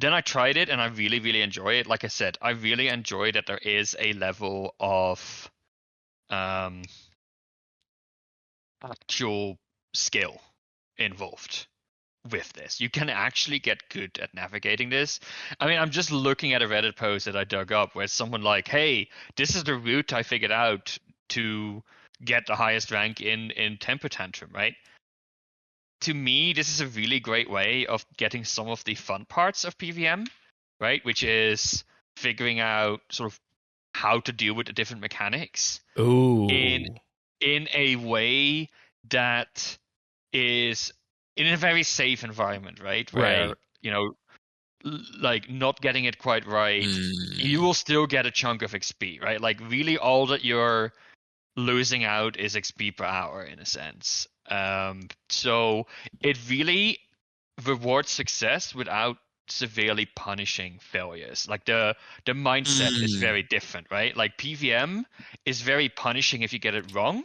Then I tried it, and I really, really enjoy it. Like I said, I really enjoy that there is a level of actual skill involved with this. You can actually get good at navigating this. I mean, I'm just looking at a Reddit post that I dug up where someone like, hey, this is the route I figured out to get the highest rank in Temper Tantrum, right? To me, this is a really great way of getting some of the fun parts of PVM, right? Which is figuring out sort of how to deal with the different mechanics. Ooh. In a way that is in a very safe environment, right? Where, like not getting it quite right, you will still get a chunk of XP, right? Like really all that you're losing out is XP per hour in a sense. So it really rewards success without severely punishing failures. Like the mindset is very different, right? Like PVM is very punishing if you get it wrong.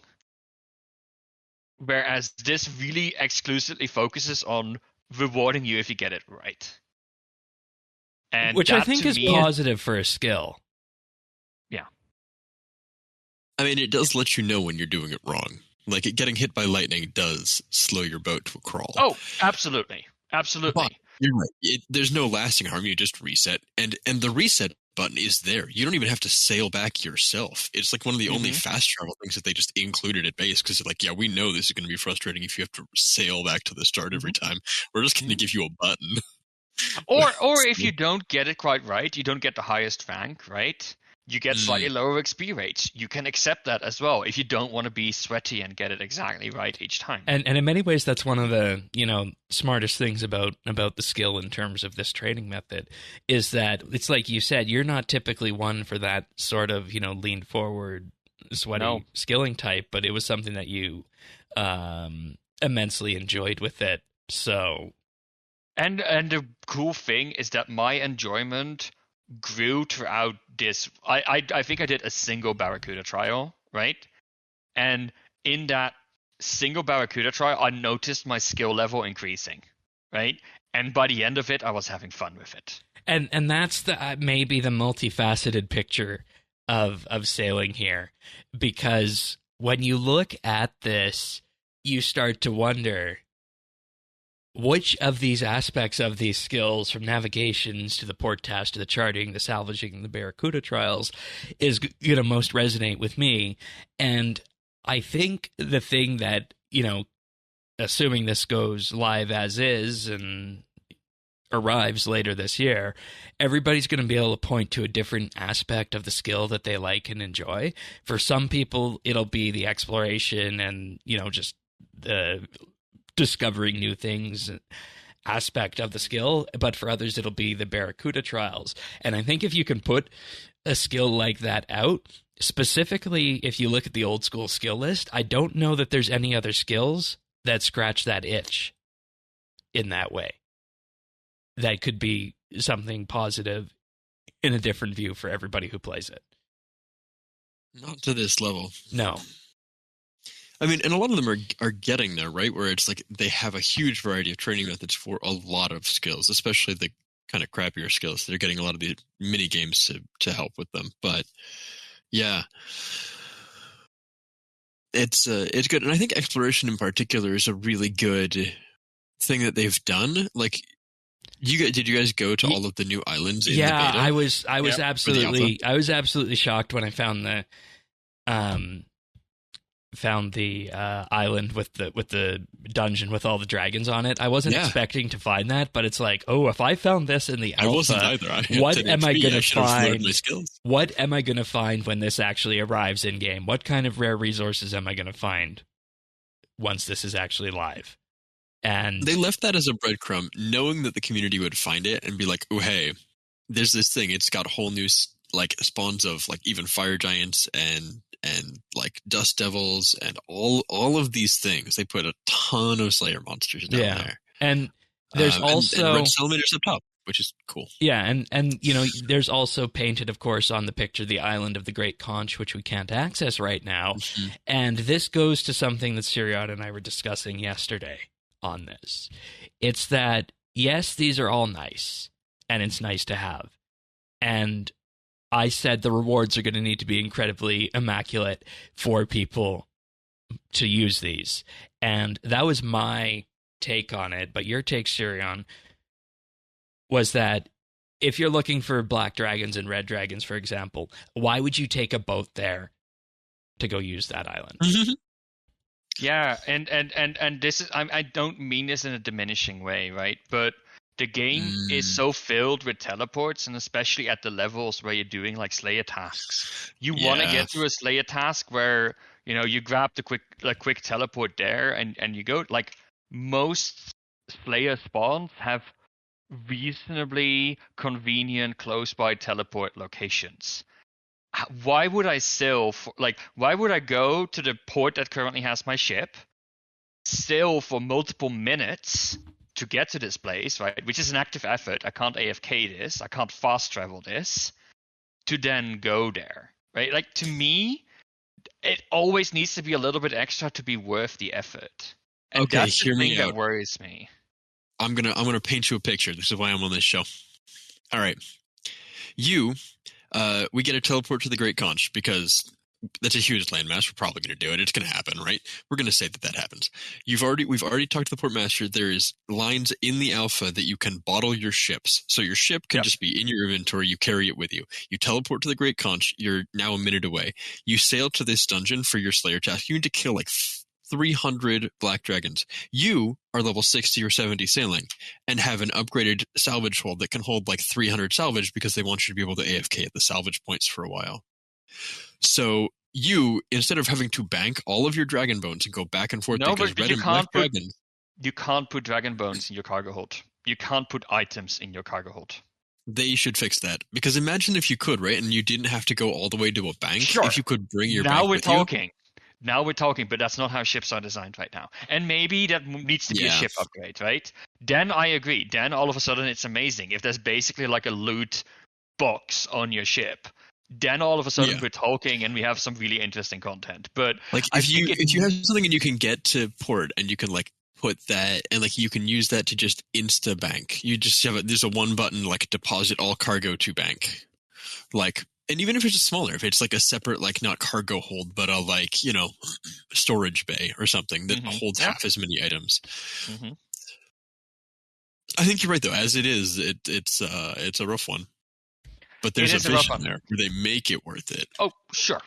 Whereas this really exclusively focuses on rewarding you if you get it right. And which I that, think to is me, positive for a skill. yeah. I mean, it does let you know when you're doing it wrong. Like, getting hit by lightning does slow your boat to a crawl. Oh, absolutely. But Absolutely. you're right. There's no lasting harm. You just reset. And the reset button is there. You don't even have to sail back yourself. It's like one of the only fast travel things that they just included at base, because they're like, yeah, we know this is going to be frustrating if you have to sail back to the start every time. We're just going to give you a button. Or if you don't get it quite right, you don't get the highest rank, right? You get slightly lower XP rates. You can accept that as well if you don't want to be sweaty and get it exactly right each time. And in many ways, that's one of the smartest things about the skill in terms of this training method, is that it's like you said, you're not typically one for that sort of lean forward, sweaty skilling type, but it was something that you immensely enjoyed with it. So, and the cool thing is that my enjoyment grew throughout this. I think I did a single Baracuda trial, right? And in that single Baracuda trial, I noticed my skill level increasing, right? And by the end of it, I was having fun with it. And that's the maybe the multifaceted picture of sailing here, because when you look at this, you start to wonder which of these aspects of these skills, from navigations to the port task to the charting, the salvaging, the Baracuda trials, is going to most resonate with me. And I think the thing that, assuming this goes live as is and arrives later this year, everybody's going to be able to point to a different aspect of the skill that they like and enjoy. For some people, it'll be the exploration and, just the discovering new things aspect of the skill, but for others it'll be the Baracuda trials. And I think if you can put a skill like that out, specifically if you look at the old school skill list, I don't know that there's any other skills that scratch that itch in that way. That could be something positive in a different view for everybody who plays it. Not to this level. No. I mean, and a lot of them are getting there, right? Where it's like they have a huge variety of training methods for a lot of skills, especially the kind of crappier skills. They're getting a lot of the mini games to help with them. But yeah, it's good, and I think exploration in particular is a really good thing that they've done. Like, did you guys go to all of the new islands in the beta? I was absolutely shocked when I found the island with the dungeon with all the dragons on it. I wasn't expecting to find that, but it's like, oh, if I found this in the alpha, I wasn't either. What am I going to find? What am I going to find when this actually arrives in game? What kind of rare resources am I going to find once this is actually live? And they left that as a breadcrumb, knowing that the community would find it and be like, oh, hey, there's this thing. It's got whole new like spawns of like even fire giants and like dust devils and all of these things. They put a ton of Slayer monsters down there. And there's also and red centimeters up top, which is cool. Yeah, and there's also painted, of course, on the picture the island of the Great Conch, which we can't access right now. Mm-hmm. And this goes to something that Sirion and I were discussing yesterday on this. It's that, yes, these are all nice, and it's nice to have. And I said the rewards are going to need to be incredibly immaculate for people to use these. And that was my take on it. But your take, Sirion, was that if you're looking for black dragons and red dragons, for example, why would you take a boat there to go use that island? Yeah, and this is, I don't mean this in a diminishing way, right? But the game is so filled with teleports, and especially at the levels where you're doing like Slayer tasks. You want to get to a Slayer task where, you grab the quick teleport there and you go. Like, most Slayer spawns have reasonably convenient close by teleport locations. Why would I why would I go to the port that currently has my ship, sail for multiple minutes to get to this place, right? Which is an active effort. I can't AFK this. I can't fast travel this to then go there, right? Like, to me, it always needs to be a little bit extra to be worth the effort. And Okay, that's the hear me thing that out. worries me. I'm gonna paint you a picture. This is why I'm on this show. All right, we get a teleport to the Great Conch because that's a huge landmass. We're probably going to do it. It's going to happen, right? We're going to say that happens. We've already talked to the port master. There is lines in the alpha that you can bottle your ships. So your ship can just be in your inventory. You carry it with you. You teleport to the Great Conch. You're now a minute away. You sail to this dungeon for your Slayer task. You need to kill like 300 black dragons. You are level 60 or 70 sailing and have an upgraded salvage hold that can hold like 300 salvage because they want you to be able to AFK at the salvage points for a while. So you, instead of having to bank all of your dragon bones and go back and forth because red and black dragons... You can't put dragon bones in your cargo hold. You can't put items in your cargo hold. They should fix that. Because imagine if you could, right? And you didn't have to go all the way to a bank. Sure. If you could bring your bank with you. Now we're talking, but that's not how ships are designed right now. And maybe that needs to be a ship upgrade, right? Then I agree. Then all of a sudden it's amazing. If there's basically like a loot box on your ship, then all of a sudden we're talking and we have some really interesting content. But like if you have something and you can get to port and you can like put that and like you can use that to just insta bank. You just have there's a one button like deposit all cargo to bank. Like, and even if it's smaller, if it's like a separate, like not cargo hold, but a like, you know, storage bay or something that holds half as many items. Mm-hmm. I think you're right though. As it is, it's a rough one. But there's a vision there where they make it worth it. Oh, sure.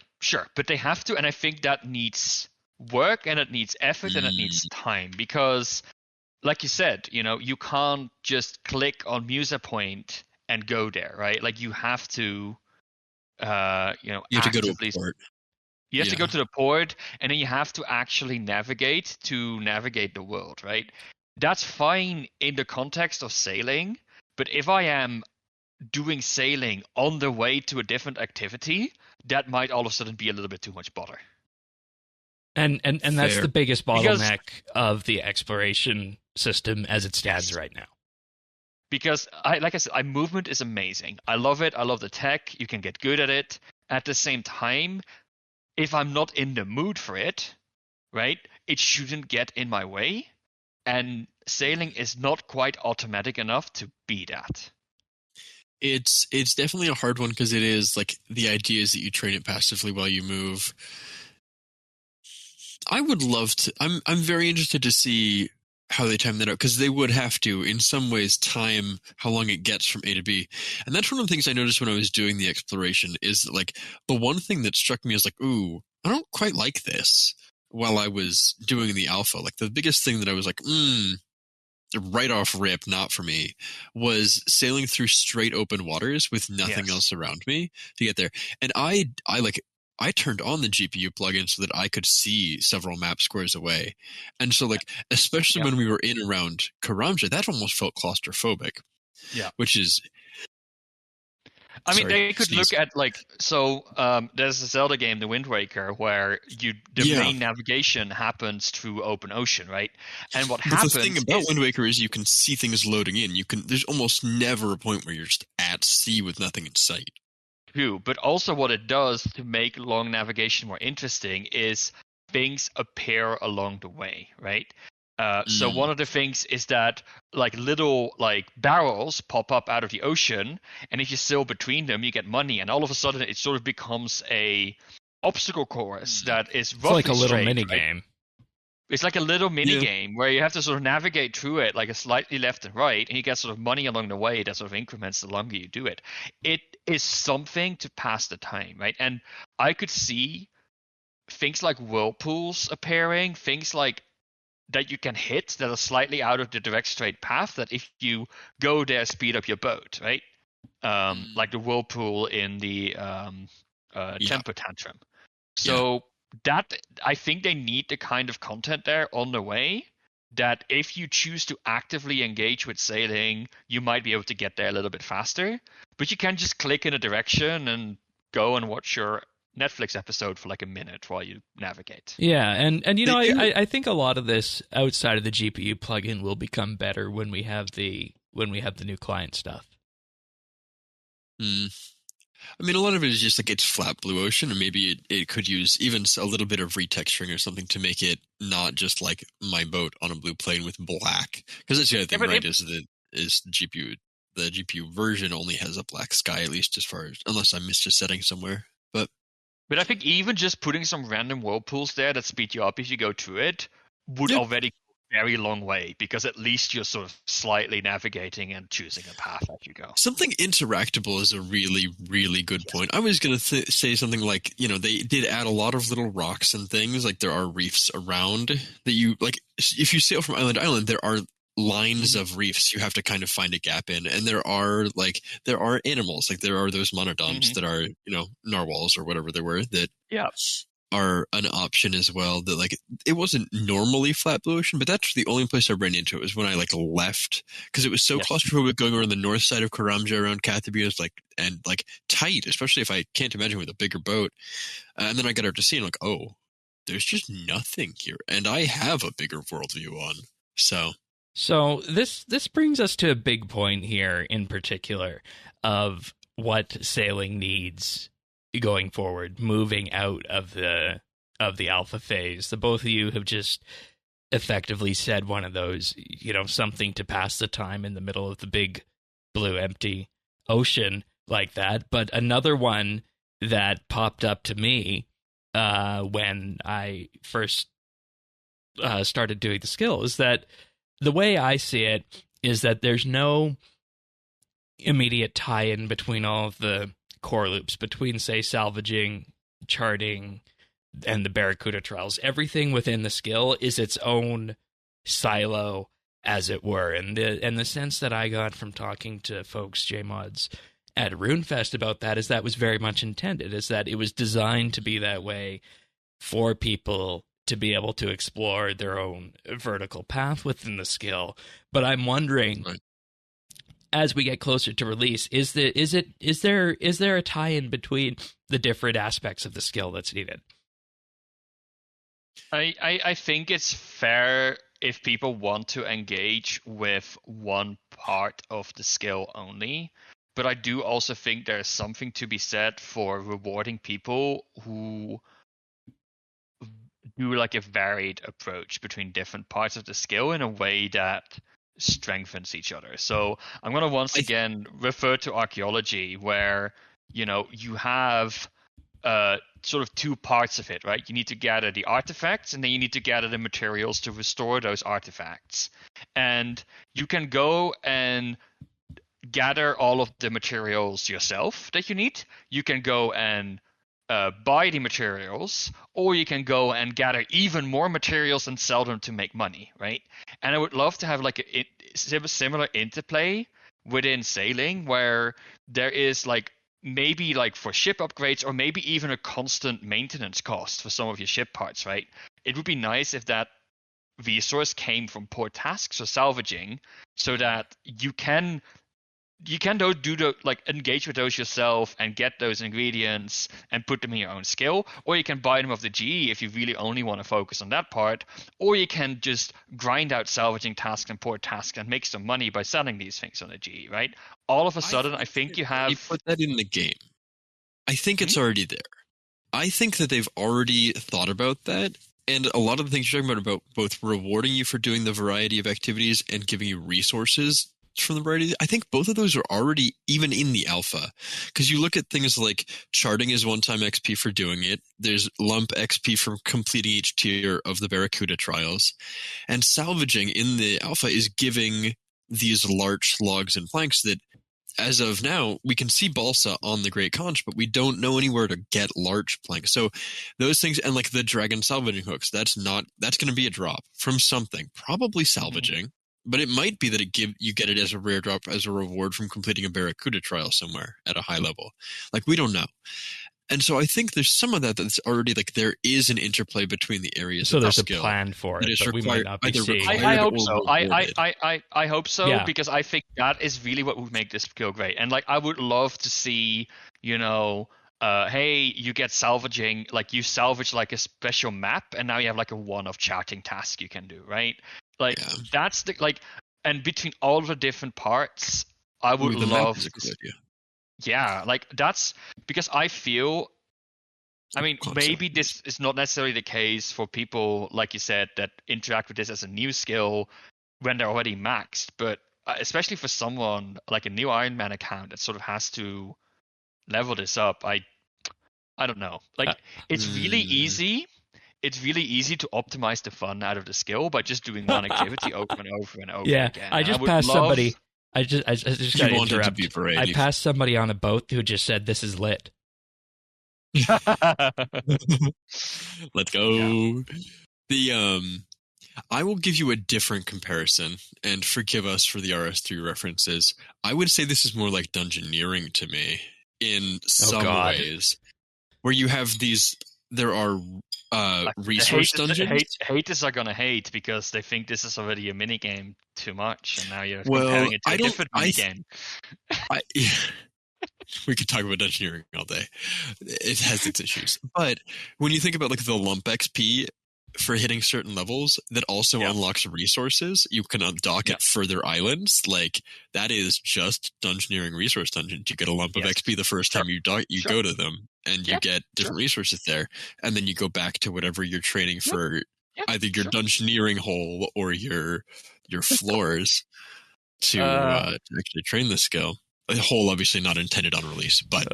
But they have to, and I think that needs work, and it needs effort, and it needs time. Because, like you said, you know, you can't just click on Musa Point and go there, right? Like you have to, you have to go to a port. You have to go to the port, and then you have to actually navigate the world, right? That's fine in the context of sailing, but if I am doing sailing on the way to a different activity, that might all of a sudden be a little bit too much bother. And that's the biggest bottleneck of the exploration system as it stands right now. Because like I said, movement is amazing. I love it. I love the tech. You can get good at it. At the same time, if I'm not in the mood for it, right, it shouldn't get in my way. And sailing is not quite automatic enough to be that. It's definitely a hard one because it is like the idea is that you train it passively while you move. I would love to. I'm very interested to see how they time that out because they would have to, in some ways, time how long it gets from A to B. And that's one of the things I noticed when I was doing the exploration is that, like, the one thing that struck me is like, ooh, I don't quite like this while I was doing the alpha. Like the biggest thing that I was like, right off rip, not for me, was sailing through straight open waters with nothing else around me to get there. And I turned on the GPU plugin so that I could see several map squares away. And so like, especially when we were in around Karamja, that almost felt claustrophobic. Yeah. Which is... I mean, they could look at like, so there's a Zelda game, The Wind Waker, where the main navigation happens through open ocean, right? And what happens the thing about Wind Waker is you can see things loading in. There's almost never a point where you're just at sea with nothing in sight. True, but also what it does to make long navigation more interesting is things appear along the way, right? So one of the things is that like little like barrels pop up out of the ocean, and if you sail between them, you get money, and all of a sudden it sort of becomes a obstacle course that is roughly like a little mini right? game. It's like a little mini game where you have to sort of navigate through it like a slightly left and right, and you get sort of money along the way that sort of increments the longer you do it. It is something to pass the time, right? And I could see things like whirlpools appearing, things like that you can hit that are slightly out of the direct straight path that if you go there, speed up your boat, right? Like the whirlpool in the temper tantrum. So that, I think they need the kind of content there on the way that if you choose to actively engage with sailing, you might be able to get there a little bit faster. But you can just click in a direction and go and watch your Netflix episode for like a minute while you navigate. Yeah, and you know, I think a lot of this outside of the GPU plugin will become better when we have the new client stuff. I mean, a lot of it is just like it's flat blue ocean, and maybe it could use even a little bit of retexturing or something to make it not just like my boat on a blue plane with black. Because that's the other thing, right? Is the GPU version only has a black sky, at least as far as, unless I missed a setting somewhere. But I think even just putting some random whirlpools there that speed you up if you go through it would already go a very long way, because at least you're sort of slightly navigating and choosing a path as you go. Something interactable is a really, really good point. I was going to say something like, they did add a lot of little rocks and things, like there are reefs around that you, like, if you sail from island to island, there are lines of reefs you have to kind of find a gap in, and there are animals, like there are those monodons that are narwhals or whatever they were that are an option as well. That like it wasn't normally flat blue ocean, but that's the only place I ran into it was when I like left, because it was so claustrophobic going around the north side of Karamja around Cathaby. It was and tight, especially if I can't imagine with a bigger boat. And then I got out to sea and oh, there's just nothing here, and I have a bigger worldview on. So this brings us to a big point here in particular of what sailing needs going forward, moving out of the alpha phase. The both of you have just effectively said one of those, something to pass the time in the middle of the big blue empty ocean like that. But another one that popped up to me when I first started doing the skill is that the way I see it is that there's no immediate tie-in between all of the core loops, between, say, salvaging, charting, and the Baracuda trials. Everything within the skill is its own silo, as it were. And the sense that I got from talking to folks, JMods, at RuneFest about that is that was very much intended, is that it was designed to be that way for people to be able to explore their own vertical path within the skill. But I'm wondering, as we get closer to release, is there a tie-in between the different aspects of the skill that's needed? I think it's fair if people want to engage with one part of the skill only. But I do also think there's something to be said for rewarding people who do like a varied approach between different parts of the skill in a way that strengthens each other. So I'm going to once again refer to archaeology, where you have sort of two parts of it, right? You need to gather the artifacts, and then you need to gather the materials to restore those artifacts. And you can go and gather all of the materials yourself that you need. You can go and buy the materials, or you can go and gather even more materials and sell them to make money, right? And I would love to have like a similar interplay within sailing, where there is like maybe like for ship upgrades, or maybe even a constant maintenance cost for some of your ship parts, right? It would be nice if that resource came from port tasks or salvaging, so that you can engage with those yourself and get those ingredients and put them in your own skill, or you can buy them off the GE if you really only want to focus on that part, or you can just grind out salvaging tasks and port tasks and make some money by selling these things on the GE, right? All of a sudden, I think you have... You put that in the game. I think it's already there. I think that they've already thought about that, and a lot of the things you're talking about both rewarding you for doing the variety of activities and giving you resources from the variety, I think both of those are already even in the alpha, because you look at things like charting is one-time XP for doing it. There's lump XP for completing each tier of the Baracuda trials, and salvaging in the alpha is giving these larch logs and planks that, as of now, we can see balsa on the Great Conch, but we don't know anywhere to get larch planks. So those things, and like the dragon salvaging hooks, that's going to be a drop from something, probably salvaging. But it might be that you get it as a rare drop as a reward from completing a Baracuda trial somewhere at a high level. Like, we don't know. And so I think there's some of that that's already like there is an interplay between the areas. So of there's the a skill plan for it, but we might not be seeing. I hope so. I hope so, because I think that is really what would make this skill great. And like, I would love to see, hey, you get salvaging, like you salvage like a special map, and now you have like a one-off charting task you can do, right? Like that's the and between all the different parts, I would love. Yeah, like that's because I feel. I mean, Concept. maybe this is not necessarily the case for people, like you said, that interact with this as a new skill when they're already maxed, but especially for someone like a new Iron Man account that sort of has to level this up, I don't know. Uh, Like, it's really easy. It's really easy to optimize the fun out of the skill by just doing one activity over and over and over Yeah, again. I And just would passed love. somebody. I just You got to want it to interrupt. be I variety. passed somebody on a boat who just said, "This is lit." Let's go. Yeah. The I will give you a different comparison, and forgive us for the RS3 references. I would say this is more like Dungeoneering to me in some God. ways, where you have these. There are resource dungeons. Haters are gonna hate because they think this is already a minigame too much, and now you're Well, comparing it to I a don't- different I minigame. We could talk about Dungeoneering all day. It has its issues, but when you think about like the lump XP for hitting certain levels, that also Yeah. unlocks resources. You can undock Yeah. at further islands. Like that is just Dungeoneering resource dungeons. You get a lump of Yes. XP the first time you go to them, and you Yeah, get different resources there, and then you go back to whatever you're training for, Yeah, either your Dungeoneering hole or your floors to actually train the skill. A hole obviously not intended on release, but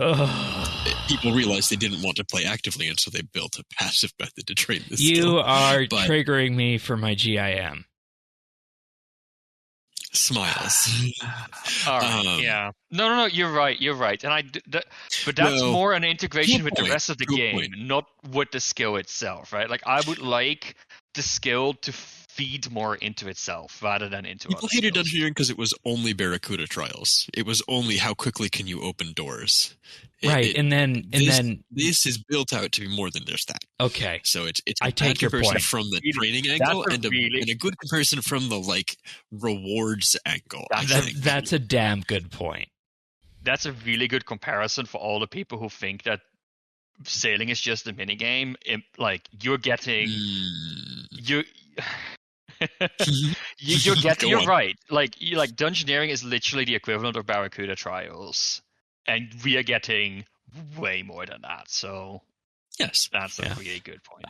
people realized they didn't want to play actively, and so they built a passive method to train this skill. You are triggering me for my GIM. Smiles. All right. Yeah. No. You're right. And but that's more an integration with the rest of the game, not with the skill itself, right? Like I would like the skill to feed more into itself rather than into People other hated skills. Dungeoneering because it was only Baracuda trials. It was only how quickly can you open doors. Right, and then this is built out to be more than just that. Okay, so it's I take your comparison point from the training angle and a good comparison from the like rewards angle. That's a damn good point. That's a really good comparison for all the people who think that sailing is just a minigame. Like you're getting you're right. Like Dungeoneering is literally the equivalent of Baracuda trials, and we are getting way more than that. So yes, that's a really good point.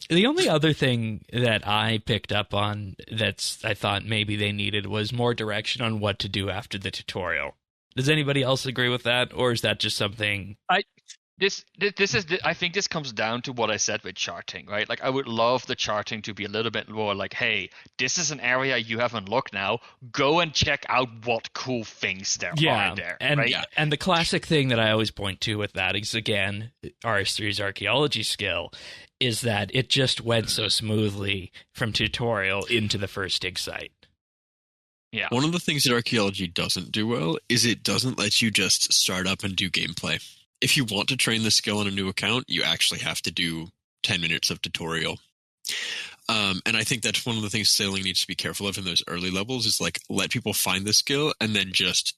The only other thing that I picked up on I thought maybe they needed was more direction on what to do after the tutorial. Does anybody else agree with that, or is that just something? I think this comes down to what I said with charting, right? Like I would love the charting to be a little bit more like, hey, this is an area you have unlocked now. Go and check out what cool things there are there. And right? And the classic thing that I always point to with that is, again, RS3's archaeology skill, is that it just went so smoothly from tutorial into the first dig site. Yeah. One of the things that archaeology doesn't do well is it doesn't let you just start up and do gameplay. If you want to train the skill on a new account, you actually have to do 10 minutes of tutorial. And I think that's one of the things sailing needs to be careful of in those early levels is like let people find the skill and then just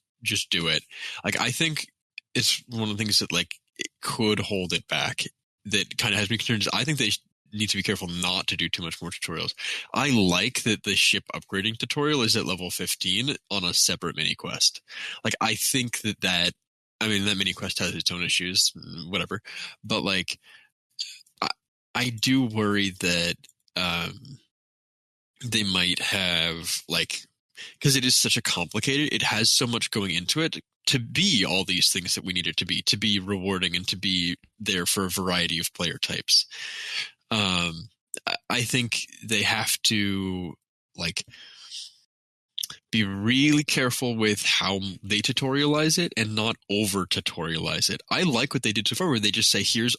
do it. Like I think it's one of the things that like it could hold it back that kind of has me concerned. I think they need to be careful not to do too much more tutorials. I like that the ship upgrading tutorial is at level 15 on a separate mini quest. Like I think that I mean, that mini quest has its own issues, whatever. But like, I do worry that they might have like, because it is such a complicated. It has so much going into it to be all these things that we need it to be rewarding and to be there for a variety of player types. I think they have to like be really careful with how they tutorialize it and not over tutorialize it. I like what they did so far where they just say, here's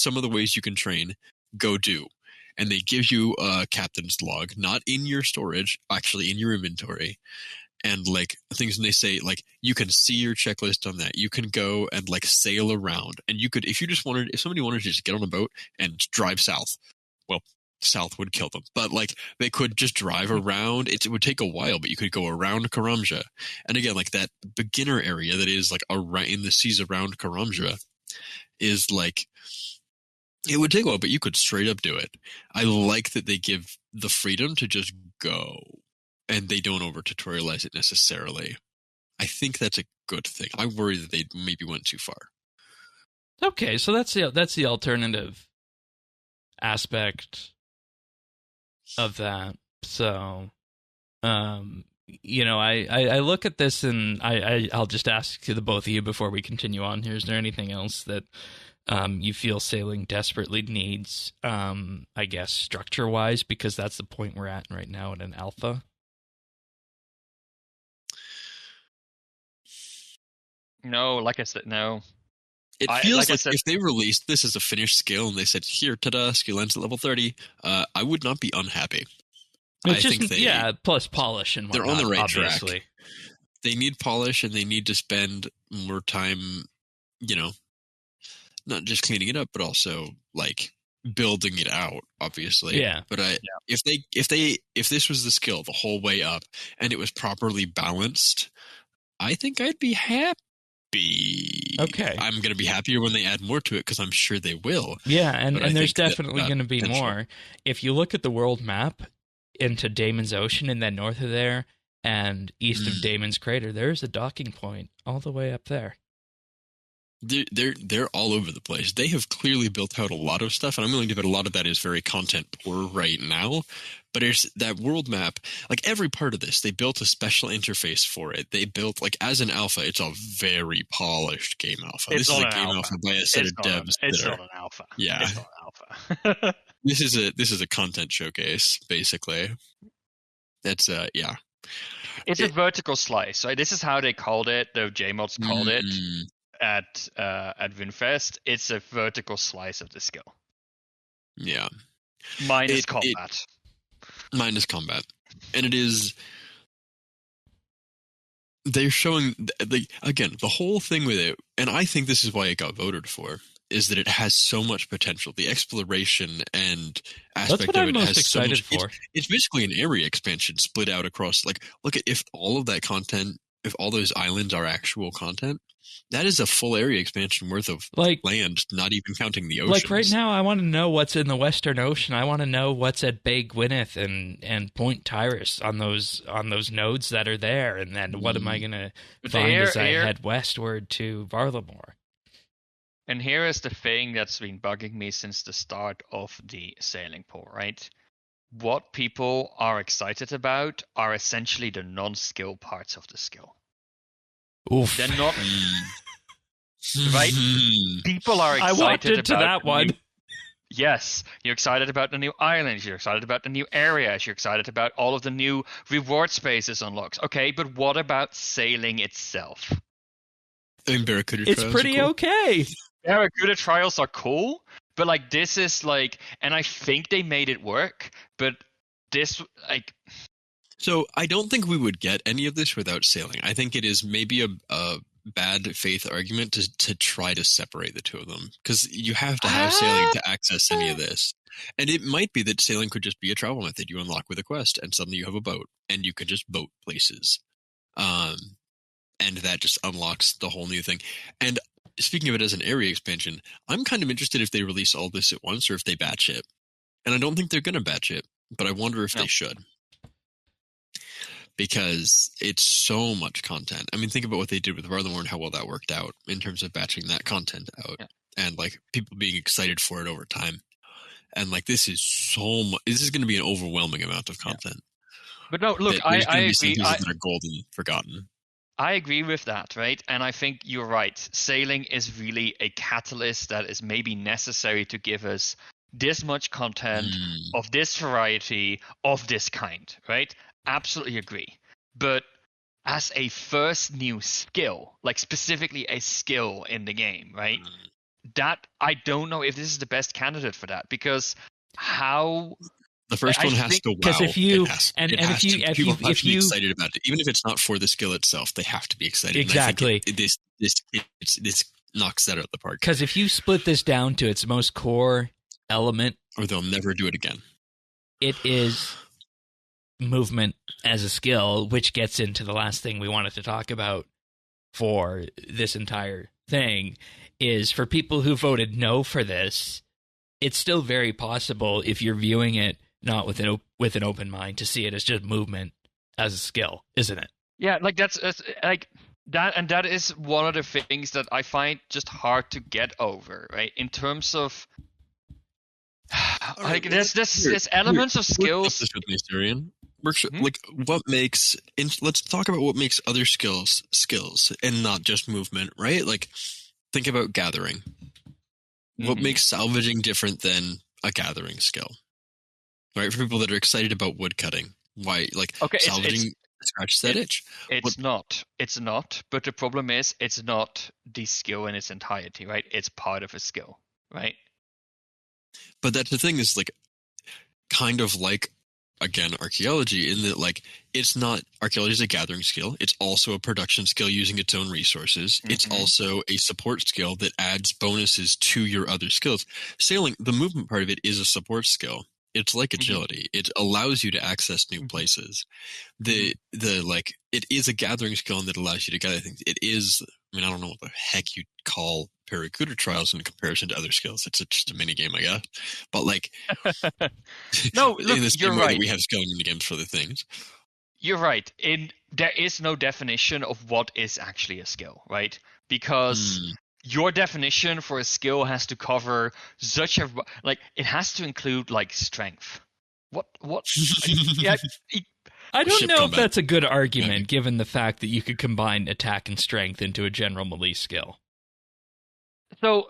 some of the ways you can train, go do. And they give you a captain's log, not in your storage, actually in your inventory. And like things, and they say like, you can see your checklist on that. You can go and like sail around and you could, if somebody wanted to just get on a boat and drive south, well, south would kill them, but like they could just drive around. It would take a while, but you could go around Karamja, and again, like that beginner area that is like around in the seas around Karamja is like it would take a while, but you could straight up do it. I like that they give the freedom to just go, and they don't over tutorialize it necessarily. I think that's a good thing. I worry that they maybe went too far. Okay, so that's the alternative aspect of that. So, I look at this and I'll just ask the both of you before we continue on here. Is there anything else that you feel sailing desperately needs, I guess, structure-wise, because that's the point we're at right now at an alpha? No, like I said, no. It feels like if they released this as a finished skill and they said, here, ta-da, skill ends at level 30, I would not be unhappy. Plus polish and whatnot, they're on the right obviously. track. They need polish and they need to spend more time, not just cleaning it up, but also like building it out, obviously. Yeah. But if this was the skill the whole way up and it was properly balanced, I think I'd be happy. Okay. I'm going to be happier when they add more to it because I'm sure they will. Yeah, and there's definitely going to be more. If you look at the world map into Damon's Ocean and then north of there and east of Damon's Crater, there's a docking point all the way up there. They're all over the place. They have clearly built out a lot of stuff, and I'm willing to bet a lot of that is very content poor right now. But it's that world map, like every part of this, they built a special interface for it. They built, like, as an alpha, it's a very polished game alpha. This is a game alpha by a set of devs. It's not an alpha. Yeah. It's not an alpha. This is a content showcase, basically. That's yeah. It's a vertical slice. Right? This is how they called it. The JMods called it at Winfest. It's a vertical slice of the skill. Yeah. Minus combat. Minus combat, and it is. They're showing again the whole thing with it, and I think this is why it got voted for. Is that it has so much potential. The exploration and aspect of it has so much. It's basically an area expansion split out across. Like, look at if all of that content, if all those islands are actual content, that is a full area expansion worth of land, not even counting the oceans. Like right now, I want to know what's in the Western Ocean. I want to know what's at Bay Gwyneth and Point Tyrus on those nodes that are there, and then what am I going to find as I head westward to Varlamore? And here is the thing that's been bugging me since the start of the sailing pool, right? What people are excited about are essentially the non-skill parts of the skill. Oof. They're not right. People are excited. I walked into that one. Yes, you're excited about the new islands. You're excited about the new areas. You're excited about all of the new reward spaces unlocks. Okay, but what about sailing itself? I mean, Baracuda it's pretty cool. Okay. Baracuda trials are cool, but like this is like, and I think they made it work, but this like. So I don't think we would get any of this without sailing. I think it is maybe a bad faith argument to try to separate the two of them, because you have to have sailing to access any of this. And it might be that sailing could just be a travel method you unlock with a quest, and suddenly you have a boat, and you can just boat places. And that just unlocks the whole new thing. And speaking of it as an area expansion, I'm kind of interested if they release all this at once or if they batch it. And I don't think they're going to batch it, but I wonder if they should. Because it's so much content. I mean, think about what they did with Varlamore and how well that worked out in terms of batching that content out. Yeah. And like people being excited for it over time. And like this is so much. This is going to be an overwhelming amount of content. Yeah. But no, look, I agree. That are golden forgotten. I agree with that, right? And I think you're right. Sailing is really a catalyst that is maybe necessary to give us this much content of this variety of this kind, right? Absolutely agree. But as a first new skill, like specifically a skill in the game, right? That I don't know if this is the best candidate for that, because how the first one has to wow. Because if you people have to be excited about it, even if it's not for the skill itself, they have to be excited. Exactly. This knocks that out of the park. Because if you split this down to its most core element, or they'll never do it again. It is movement as a skill, which gets into the last thing we wanted to talk about for this entire thing, is for people who voted no for this, it's still very possible, if you're viewing it not with an open mind, to see it as just movement as a skill, isn't it? Yeah, like that's like that is one of the things that I find just hard to get over, right? In terms of like there's elements of skills. This with me, Syrian. Like what makes? Let's talk about what makes other skills and not just movement, right? Like think about gathering. What makes salvaging different than a gathering skill? Right, for people that are excited about woodcutting, why salvaging scratches that itch? It's not. But the problem is, it's not the skill in its entirety, right? It's part of a skill, right? But that's the thing is like, kind of like, again, archaeology in that like it's not archaeology is a gathering skill. It's also a production skill using its own resources. It's also a support skill that adds bonuses to your other skills. Sailing, the movement part of it is a support skill. It's like agility. It allows you to access new places. The like it is a gathering skill that allows you to gather things. It is. I mean, I don't know what the heck you call Baracuda trials in comparison to other skills. It's just a mini game, I guess. But like, no, look, in the same you're way right. that we have scaling mini games for other things. You're right. There is no definition of what is actually a skill, right? Because your definition for a skill has to cover such a it has to include like strength. What? Yeah. I don't know if that's a good argument, given the fact that you could combine attack and strength into a general melee skill. So,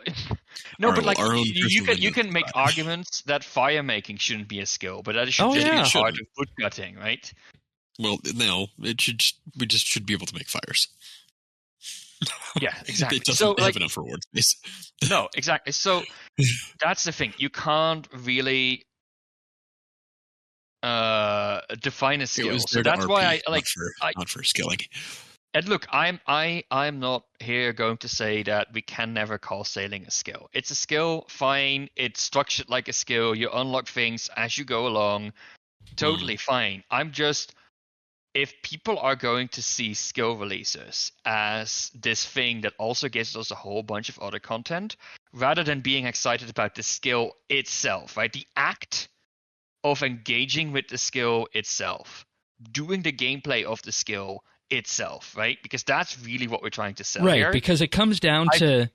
no, but like you can make arguments that fire making shouldn't be a skill, but that should just be part of woodcutting, right? Well, no, we just should be able to make fires. Yeah, exactly. It doesn't have enough reward space. No, exactly. So that's the thing. You can't really define a skill. So that's why not for skilling. And look, I'm not here going to say that we can never call sailing a skill. It's a skill, fine. It's structured like a skill. You unlock things as you go along. Totally fine. I'm just, if people are going to see skill releases as this thing that also gives us a whole bunch of other content, rather than being excited about the skill itself, right? The act of engaging with the skill itself, doing the gameplay of the skill itself, right? Because that's really what we're trying to sell here. Right, because it comes down to...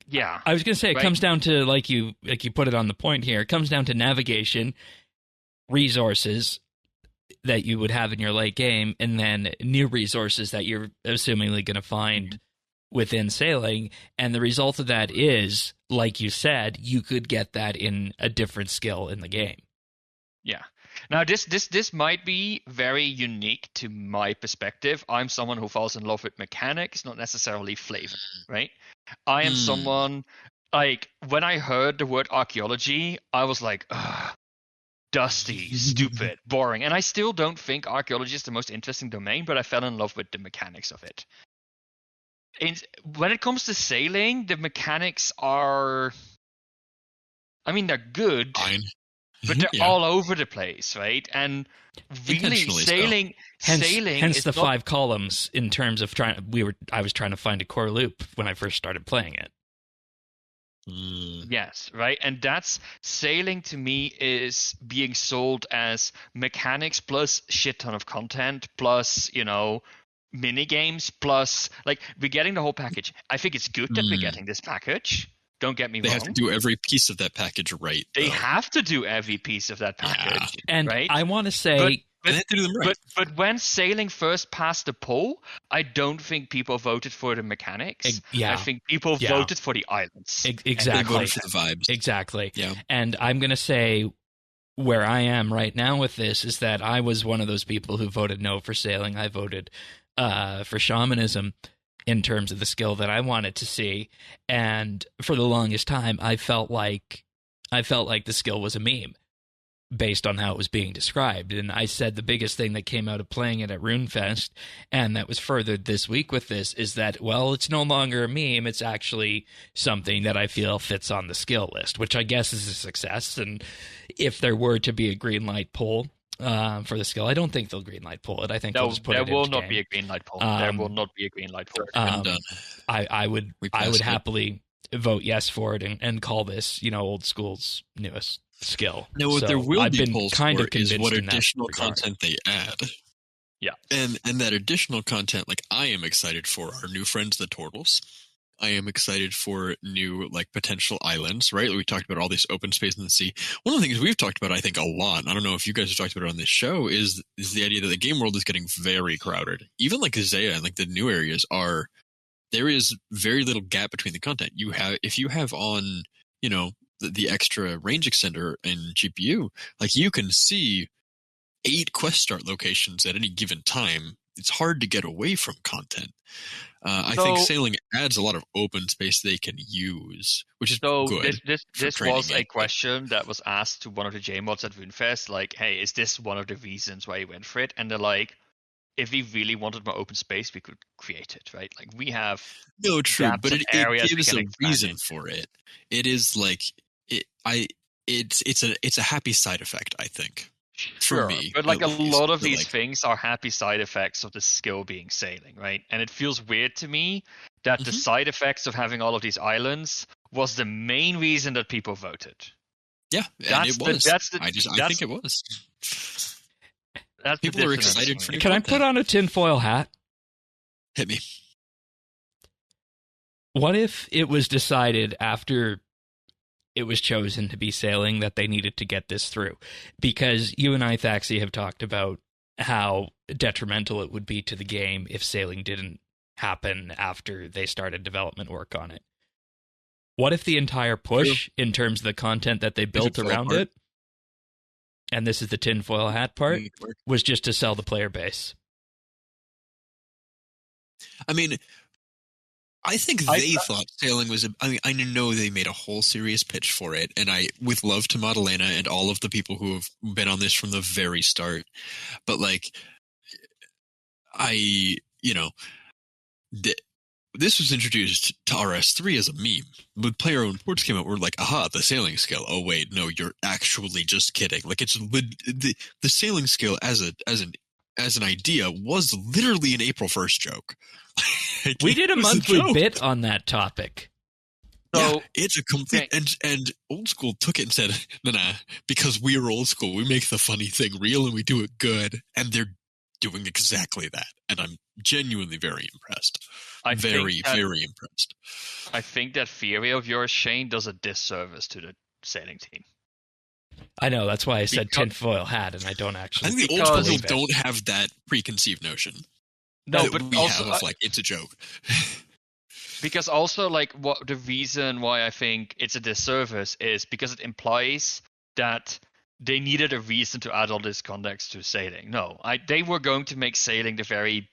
Yeah. I was going to say, it comes down to, like you put it on the point here, it comes down to navigation, resources that you would have in your late game, and then new resources that you're assumingly going to find within sailing. And the result of that is, like you said, you could get that in a different skill in the game. Yeah. Now, this might be very unique to my perspective. I'm someone who falls in love with mechanics, not necessarily flavor, right? I am someone, like, when I heard the word archaeology, I was like, ugh, dusty, stupid, boring. And I still don't think archaeology is the most interesting domain, but I fell in love with the mechanics of it. When it comes to sailing, the mechanics are, I mean, they're good. Fine. But they're all over the place, right? And really, sailing. Hence the 5 columns in terms of I was trying to find a core loop when I first started playing it. Yes, right. And that's sailing to me is being sold as mechanics plus shit ton of content plus, mini games plus we're getting the whole package. I think it's good that we're getting this package. Don't get me wrong. They have to do every piece of that package right. They have to do every piece of that package. Yeah. And right? I want to say... They have to do them right. But when sailing first passed the poll, I don't think people voted for the mechanics. I think people voted for the islands. Exactly. They voted for the vibes. Exactly. Yeah. And I'm going to say where I am right now with this is that I was one of those people who voted no for sailing. I voted for shamanism in terms of the skill that I wanted to see. And for the longest time, I felt like the skill was a meme based on how it was being described. And I said the biggest thing that came out of playing it at RuneFest, and that was furthered this week with this, is that, well, it's no longer a meme. It's actually something that I feel fits on the skill list, which I guess is a success. And if there were to be a green light poll for the skill, I don't think they'll green light pull it. I think they'll just put it in. There will not be a green light pull. There will not be a green light pull. I would happily vote yes for it and call this, old school's newest skill. No, what there will I've be been polls kind for of convinced is what in that additional regard. content they add. Yeah. And that additional content, like I am excited for our new friends, the turtles. I am excited for new potential islands, right? We talked about all this open space in the sea. One of the things we've talked about, I think, a lot, and I don't know if you guys have talked about it on this show, is the idea that the game world is getting very crowded. Even Zaya and the new areas there is very little gap between the content. If you have on, the extra range extender and GPU, you can see 8 quest start locations at any given time. It's hard to get away from content. I think sailing adds a lot of open space they can use, which is good. This was a question that was asked to one of the JMods at RuneFest, hey, is this one of the reasons why you went for it? And they're like, if we really wanted more open space, we could create it, right? We have true, but it gives a reason in. for it. It is it's a happy side effect, I think. Sure, for me, but a lot of these things are happy side effects of the skill being sailing, right? And it feels weird to me that the side effects of having all of these islands was the main reason that people voted. Yeah, and it was. I think it was. People are excited for. Can I put on a tinfoil hat? Hit me. What if it was decided after it was chosen to be sailing that they needed to get this through? Because you and I, Thaxi, have talked about how detrimental it would be to the game if sailing didn't happen after they started development work on it. What if the entire push in terms of the content that they built around it, and this is the tinfoil hat part, was just to sell the player base? I mean, I think they thought sailing was. I know they made a whole serious pitch for it, and with love to Madalena and all of the people who have been on this from the very start. But this was introduced to RS3 as a meme. When player-owned ports came out, we're like, aha, the sailing skill. Oh wait, no, you're actually just kidding. It's the sailing skill as an idea was literally an April 1st joke. We did a monthly bit on that topic. So it's a complete and old school took it and said, nah, because we're old school, we make the funny thing real and we do it good, and they're doing exactly that. And I'm genuinely very impressed. Very impressed. I think that theory of yours, Shane, does a disservice to the sailing team. I know, that's why I said tinfoil hat, and I don't actually. I think the old people don't have that preconceived notion. No, but we also have it's a joke. Because also, what the reason why I think it's a disservice is because it implies that they needed a reason to add all this context to sailing. No, they were going to make sailing the very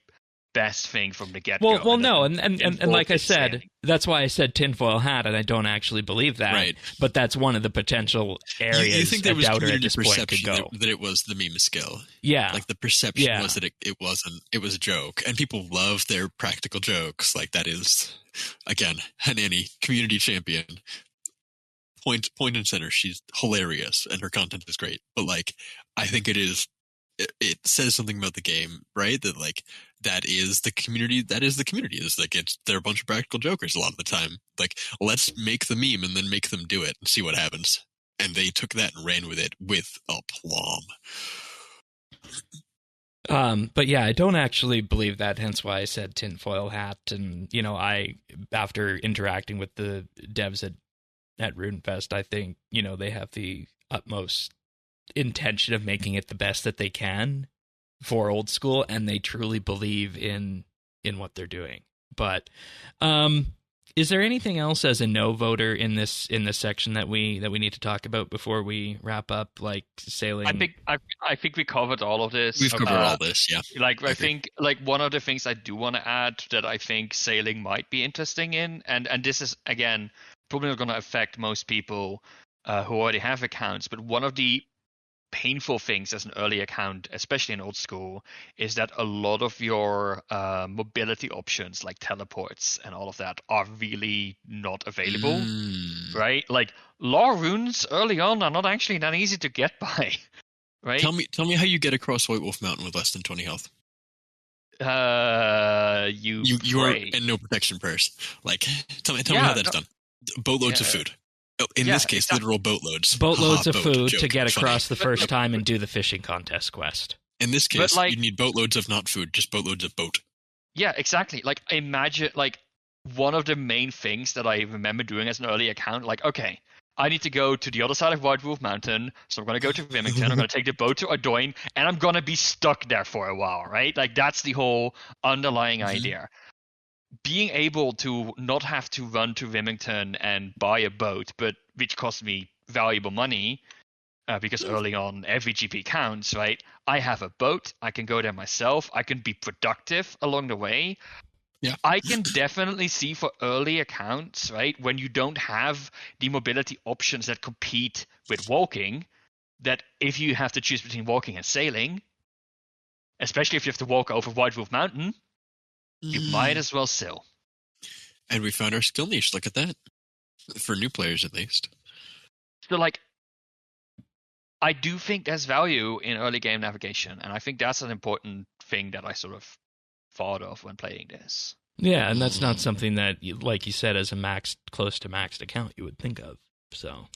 best thing from the get-go. Well, no, and like I said, sailing. That's why I said tinfoil hat, and I don't actually believe that. Right. But that's one of the potential areas you think there was doubter at this point could go. That it was the meme skill. Yeah. The perception was that it wasn't. It was a joke, and people love their practical jokes. That is, again, Hanani, community champion. Point and center. She's hilarious, and her content is great. But I think it is. It says something about the game, right? That that is the community. That is the community. It's they're a bunch of practical jokers a lot of the time. Let's make the meme and then make them do it and see what happens. And they took that and ran with it with aplomb. But yeah, I don't actually believe that. Hence why I said tinfoil hat. And after interacting with the devs at RuneFest, I think they have the utmost intention of making it the best that they can for old school, and they truly believe in what they're doing. But is there anything else as a no voter in this section that we need to talk about before we wrap up, sailing? I think we covered all of this. We've covered all this, yeah. I think one of the things I do want to add that I think sailing might be interesting in, and this is again probably not going to affect most people who already have accounts, but one of the painful things as an early account, especially in old school, is that a lot of your mobility options like teleports and all of that are really not available, right? Law runes early on are not actually that easy to get by, right? Tell me how you get across White Wolf Mountain with less than 20 health. You are in no protection prayers. Tell me how that's done. Boatloads of food. In this case, literal boatloads. Boatloads of food to get across the first time and do the fishing contest quest. In this But, case, like, you need boatloads of not food, just boatloads of boat. yeah, exactly. Like, imagine, like, one of the main things that I remember doing as an early account, like, okay, I need to go to the other side of White Wolf Mountain, so I'm going to go to Wilmington, I'm going to take the boat to Adoyne, and I'm going to be stuck there for a while, right? Like, that's the whole underlying idea. Being able to not have to run to Wilmington and buy a boat, but which costs me valuable money, because early on every GP counts, right? I have a boat, I can go there myself, I can be productive along the way. Yeah. I can definitely see for early accounts, right, when you don't have the mobility options that compete with walking, that if you have to choose between walking and sailing, especially if you have to walk over White Wolf Mountain, you might as well sail. And we found our skill niche. Look at that. For new players, at least. So, like, I do think there's value in early game navigation, and I think that's an important thing that I sort of thought of when playing this. Yeah, and that's not something that, like you said, as a close to maxed account, you would think of. So,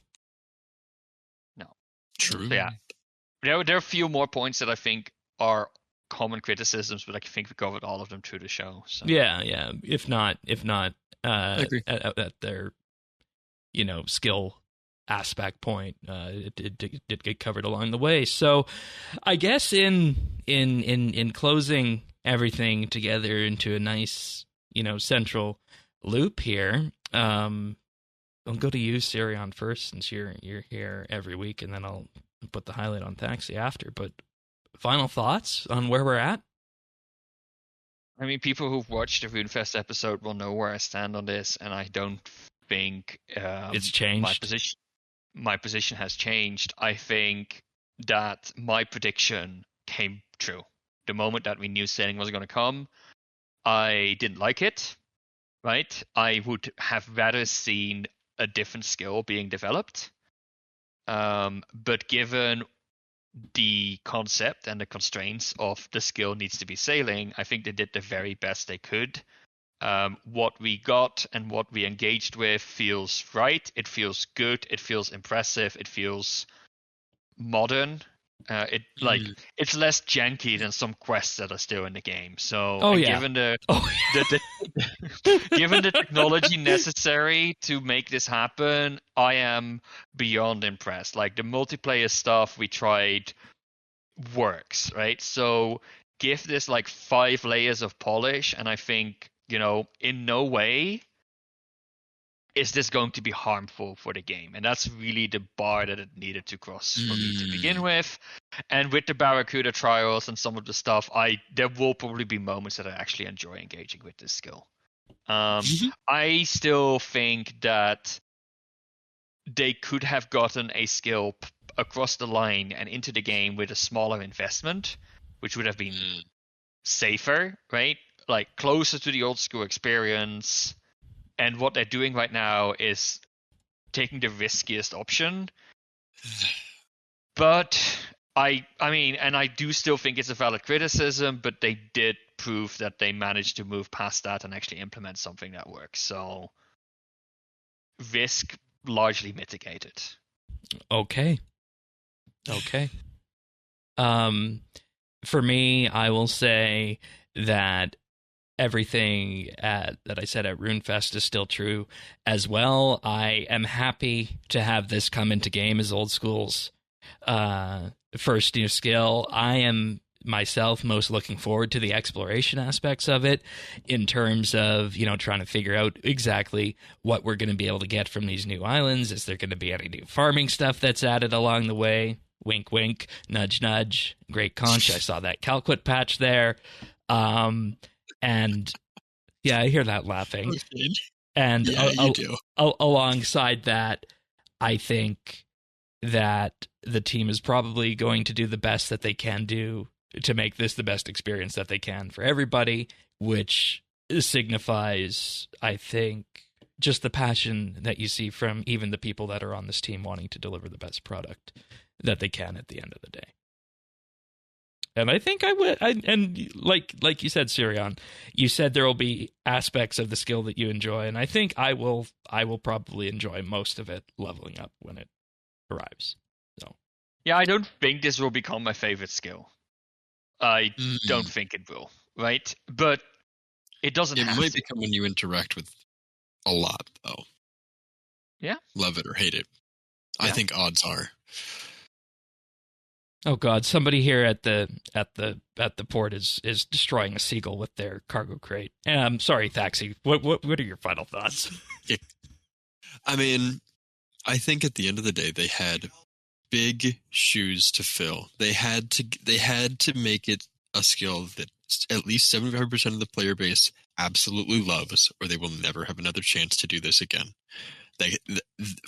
no, true. So, yeah, there are a few more points that I think are common criticisms, but I think we covered all of them through the show. So. Yeah. If not, I agree. At their, skill aspect point, it did get covered along the way. So, I guess in closing everything together into a nice, central loop here. I'll go to you, Sirion, first, since you're here every week, and then I'll put the highlight on Taxi after. But final thoughts on where we're at? I mean, people who've watched the RuneFest episode will know where I stand on this, and I don't think it's changed. My position has changed. I think that my prediction came true. The moment that we knew sailing was going to come, I didn't like it, right? I would have rather seen a different skill being developed. But given the concept and the constraints of the skill needs to be sailing, I think they did the very best they could. What we got and what we engaged with feels right. It feels good. It feels impressive. It feels modern. It's less janky than some quests that are still in the game. So, given the given the technology necessary to make this happen, I am beyond impressed. Like, the multiplayer stuff we tried works, right? So give this like 5 layers of polish, and I think, in no way is this going to be harmful for the game. And that's really the bar that it needed to cross for me to begin with. And with the Baracuda trials and some of the stuff, there will probably be moments that I actually enjoy engaging with this skill. I still think that they could have gotten a skill across the line and into the game with a smaller investment, which would have been safer, right? Like, closer to the old school experience. And what they're doing right now is taking the riskiest option. But I mean, and I do still think it's a valid criticism, but they did prove that they managed to move past that and actually implement something that works. So, risk largely mitigated. Okay. For me, I will say that everything that I said at RuneFest is still true as well. I am happy to have this come into game as Old School's first new skill. I am myself most looking forward to the exploration aspects of it, in terms of, trying to figure out exactly what we're going to be able to get from these new islands. Is there going to be any new farming stuff that's added along the way? Wink, wink, nudge, nudge. Great conch. I saw that Calquit patch there. And yeah, I hear that laughing. And you do. Alongside that, I think that the team is probably going to do the best that they can do to make this the best experience that they can for everybody, which signifies, I think, just the passion that you see from even the people that are on this team wanting to deliver the best product that they can at the end of the day. And I think I would, and like you said, Sirion, you said there will be aspects of the skill that you enjoy, and I think I will probably enjoy most of it leveling up when it arrives. So, yeah, I don't think this will become my favorite skill. I don't think it will, right? But it doesn't It have might to. become when you interact with a lot, though. Yeah. Love it or hate it. Yeah. I think odds are. Oh God! Somebody here at the port is destroying a seagull with their cargo crate. Sorry, Thaxi. What are your final thoughts? I mean, I think at the end of the day, they had big shoes to fill. They had to make it a skill that at least 75% of the player base absolutely loves, or they will never have another chance to do this again.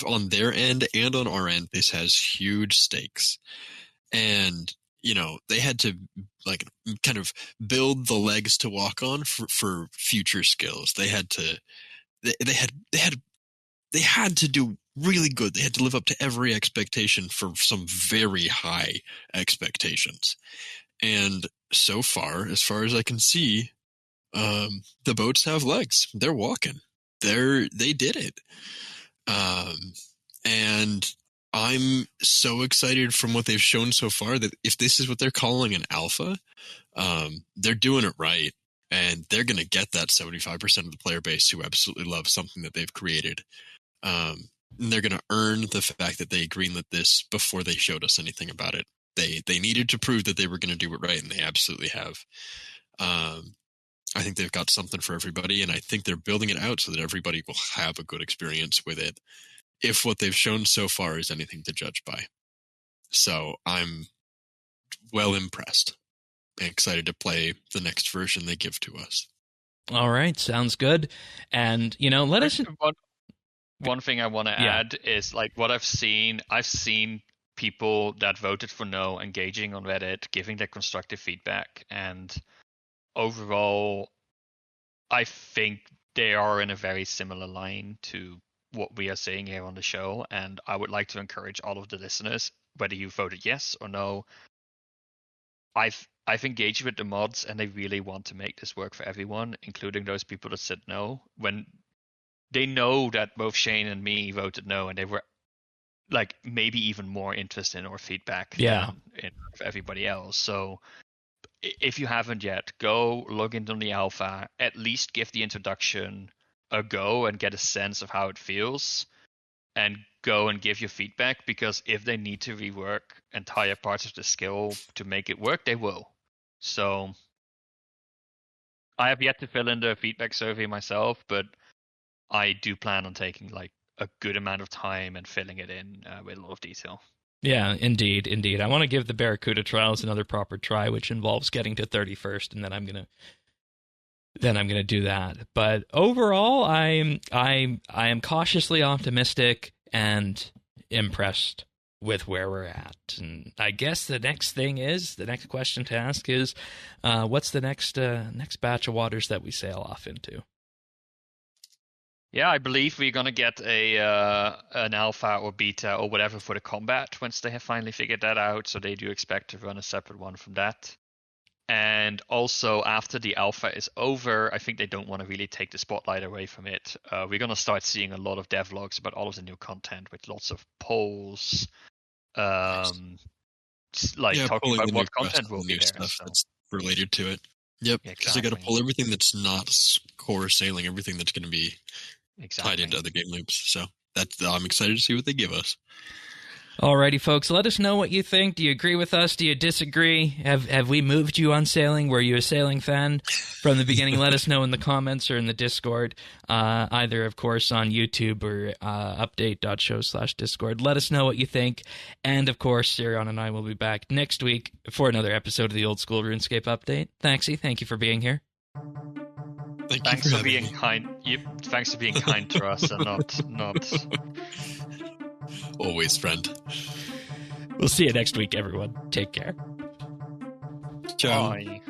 On their end and on our end, this has huge stakes. And, they had to kind of build the legs to walk on for future skills. They had to do really good. They had to live up to every expectation for some very high expectations. And so far as I can see, the boats have legs. They're walking. They did it. And I'm so excited from what they've shown so far that if this is what they're calling an alpha, they're doing it right. And they're going to get that 75% of the player base who absolutely love something that they've created. And they're going to earn the fact that they greenlit this before they showed us anything about it. They needed to prove that they were going to do it right, and they absolutely have. I think they've got something for everybody, and I think they're building it out so that everybody will have a good experience with it, if what they've shown so far is anything to judge by. So I'm well impressed and excited to play the next version they give to us. All right, sounds good. And, let us... One thing I want to add is what I've seen people that voted for no engaging on Reddit, giving their constructive feedback, and overall, I think they are in a very similar line to what we are saying here on the show, and I would like to encourage all of the listeners, whether you voted yes or no, I've engaged with the mods, and they really want to make this work for everyone, including those people that said no. When they know that both Shane and me voted no, and they were maybe even more interested in our feedback than in everybody else. So if you haven't yet, go log into the alpha, at least give the introduction a go and get a sense of how it feels, and go and give your feedback, because if they need to rework entire parts of the skill to make it work, they will. So I have yet to fill in the feedback survey myself, but I do plan on taking a good amount of time and filling it in with a lot of detail. Yeah, indeed. I want to give the Baracuda trials another proper try, which involves getting to 31st, and then I'm gonna do that. But overall, I am cautiously optimistic and impressed with where we're at. And I guess the next question to ask is, what's the next batch of waters that we sail off into? Yeah, I believe we're gonna get an alpha or beta or whatever for the combat once they have finally figured that out. So they do expect to run a separate one from that. And also after the alpha is over, I think they don't want to really take the spotlight away from it. We're gonna start seeing a lot of devlogs about all of the new content with lots of polls, talking about what content will be there. Stuff that's related to it. Yep, because they got to pull everything that's not core sailing, everything that's going to be tied into other game loops. So I'm excited to see what they give us. Alrighty, folks, let us know what you think. Do you agree with us? Do you disagree? Have we moved you on sailing? Were you a sailing fan from the beginning? Let us know in the comments or in the Discord, either, of course, on YouTube or update.show/Discord. Let us know what you think. And, of course, Sirion and I will be back next week for another episode of the Old School RuneScape Update. Thanksy, thank you for being here. Thanks for being kind. Thanks for being kind to us and not. Always, friend. We'll see you next week, everyone. Take care. Ciao. Bye.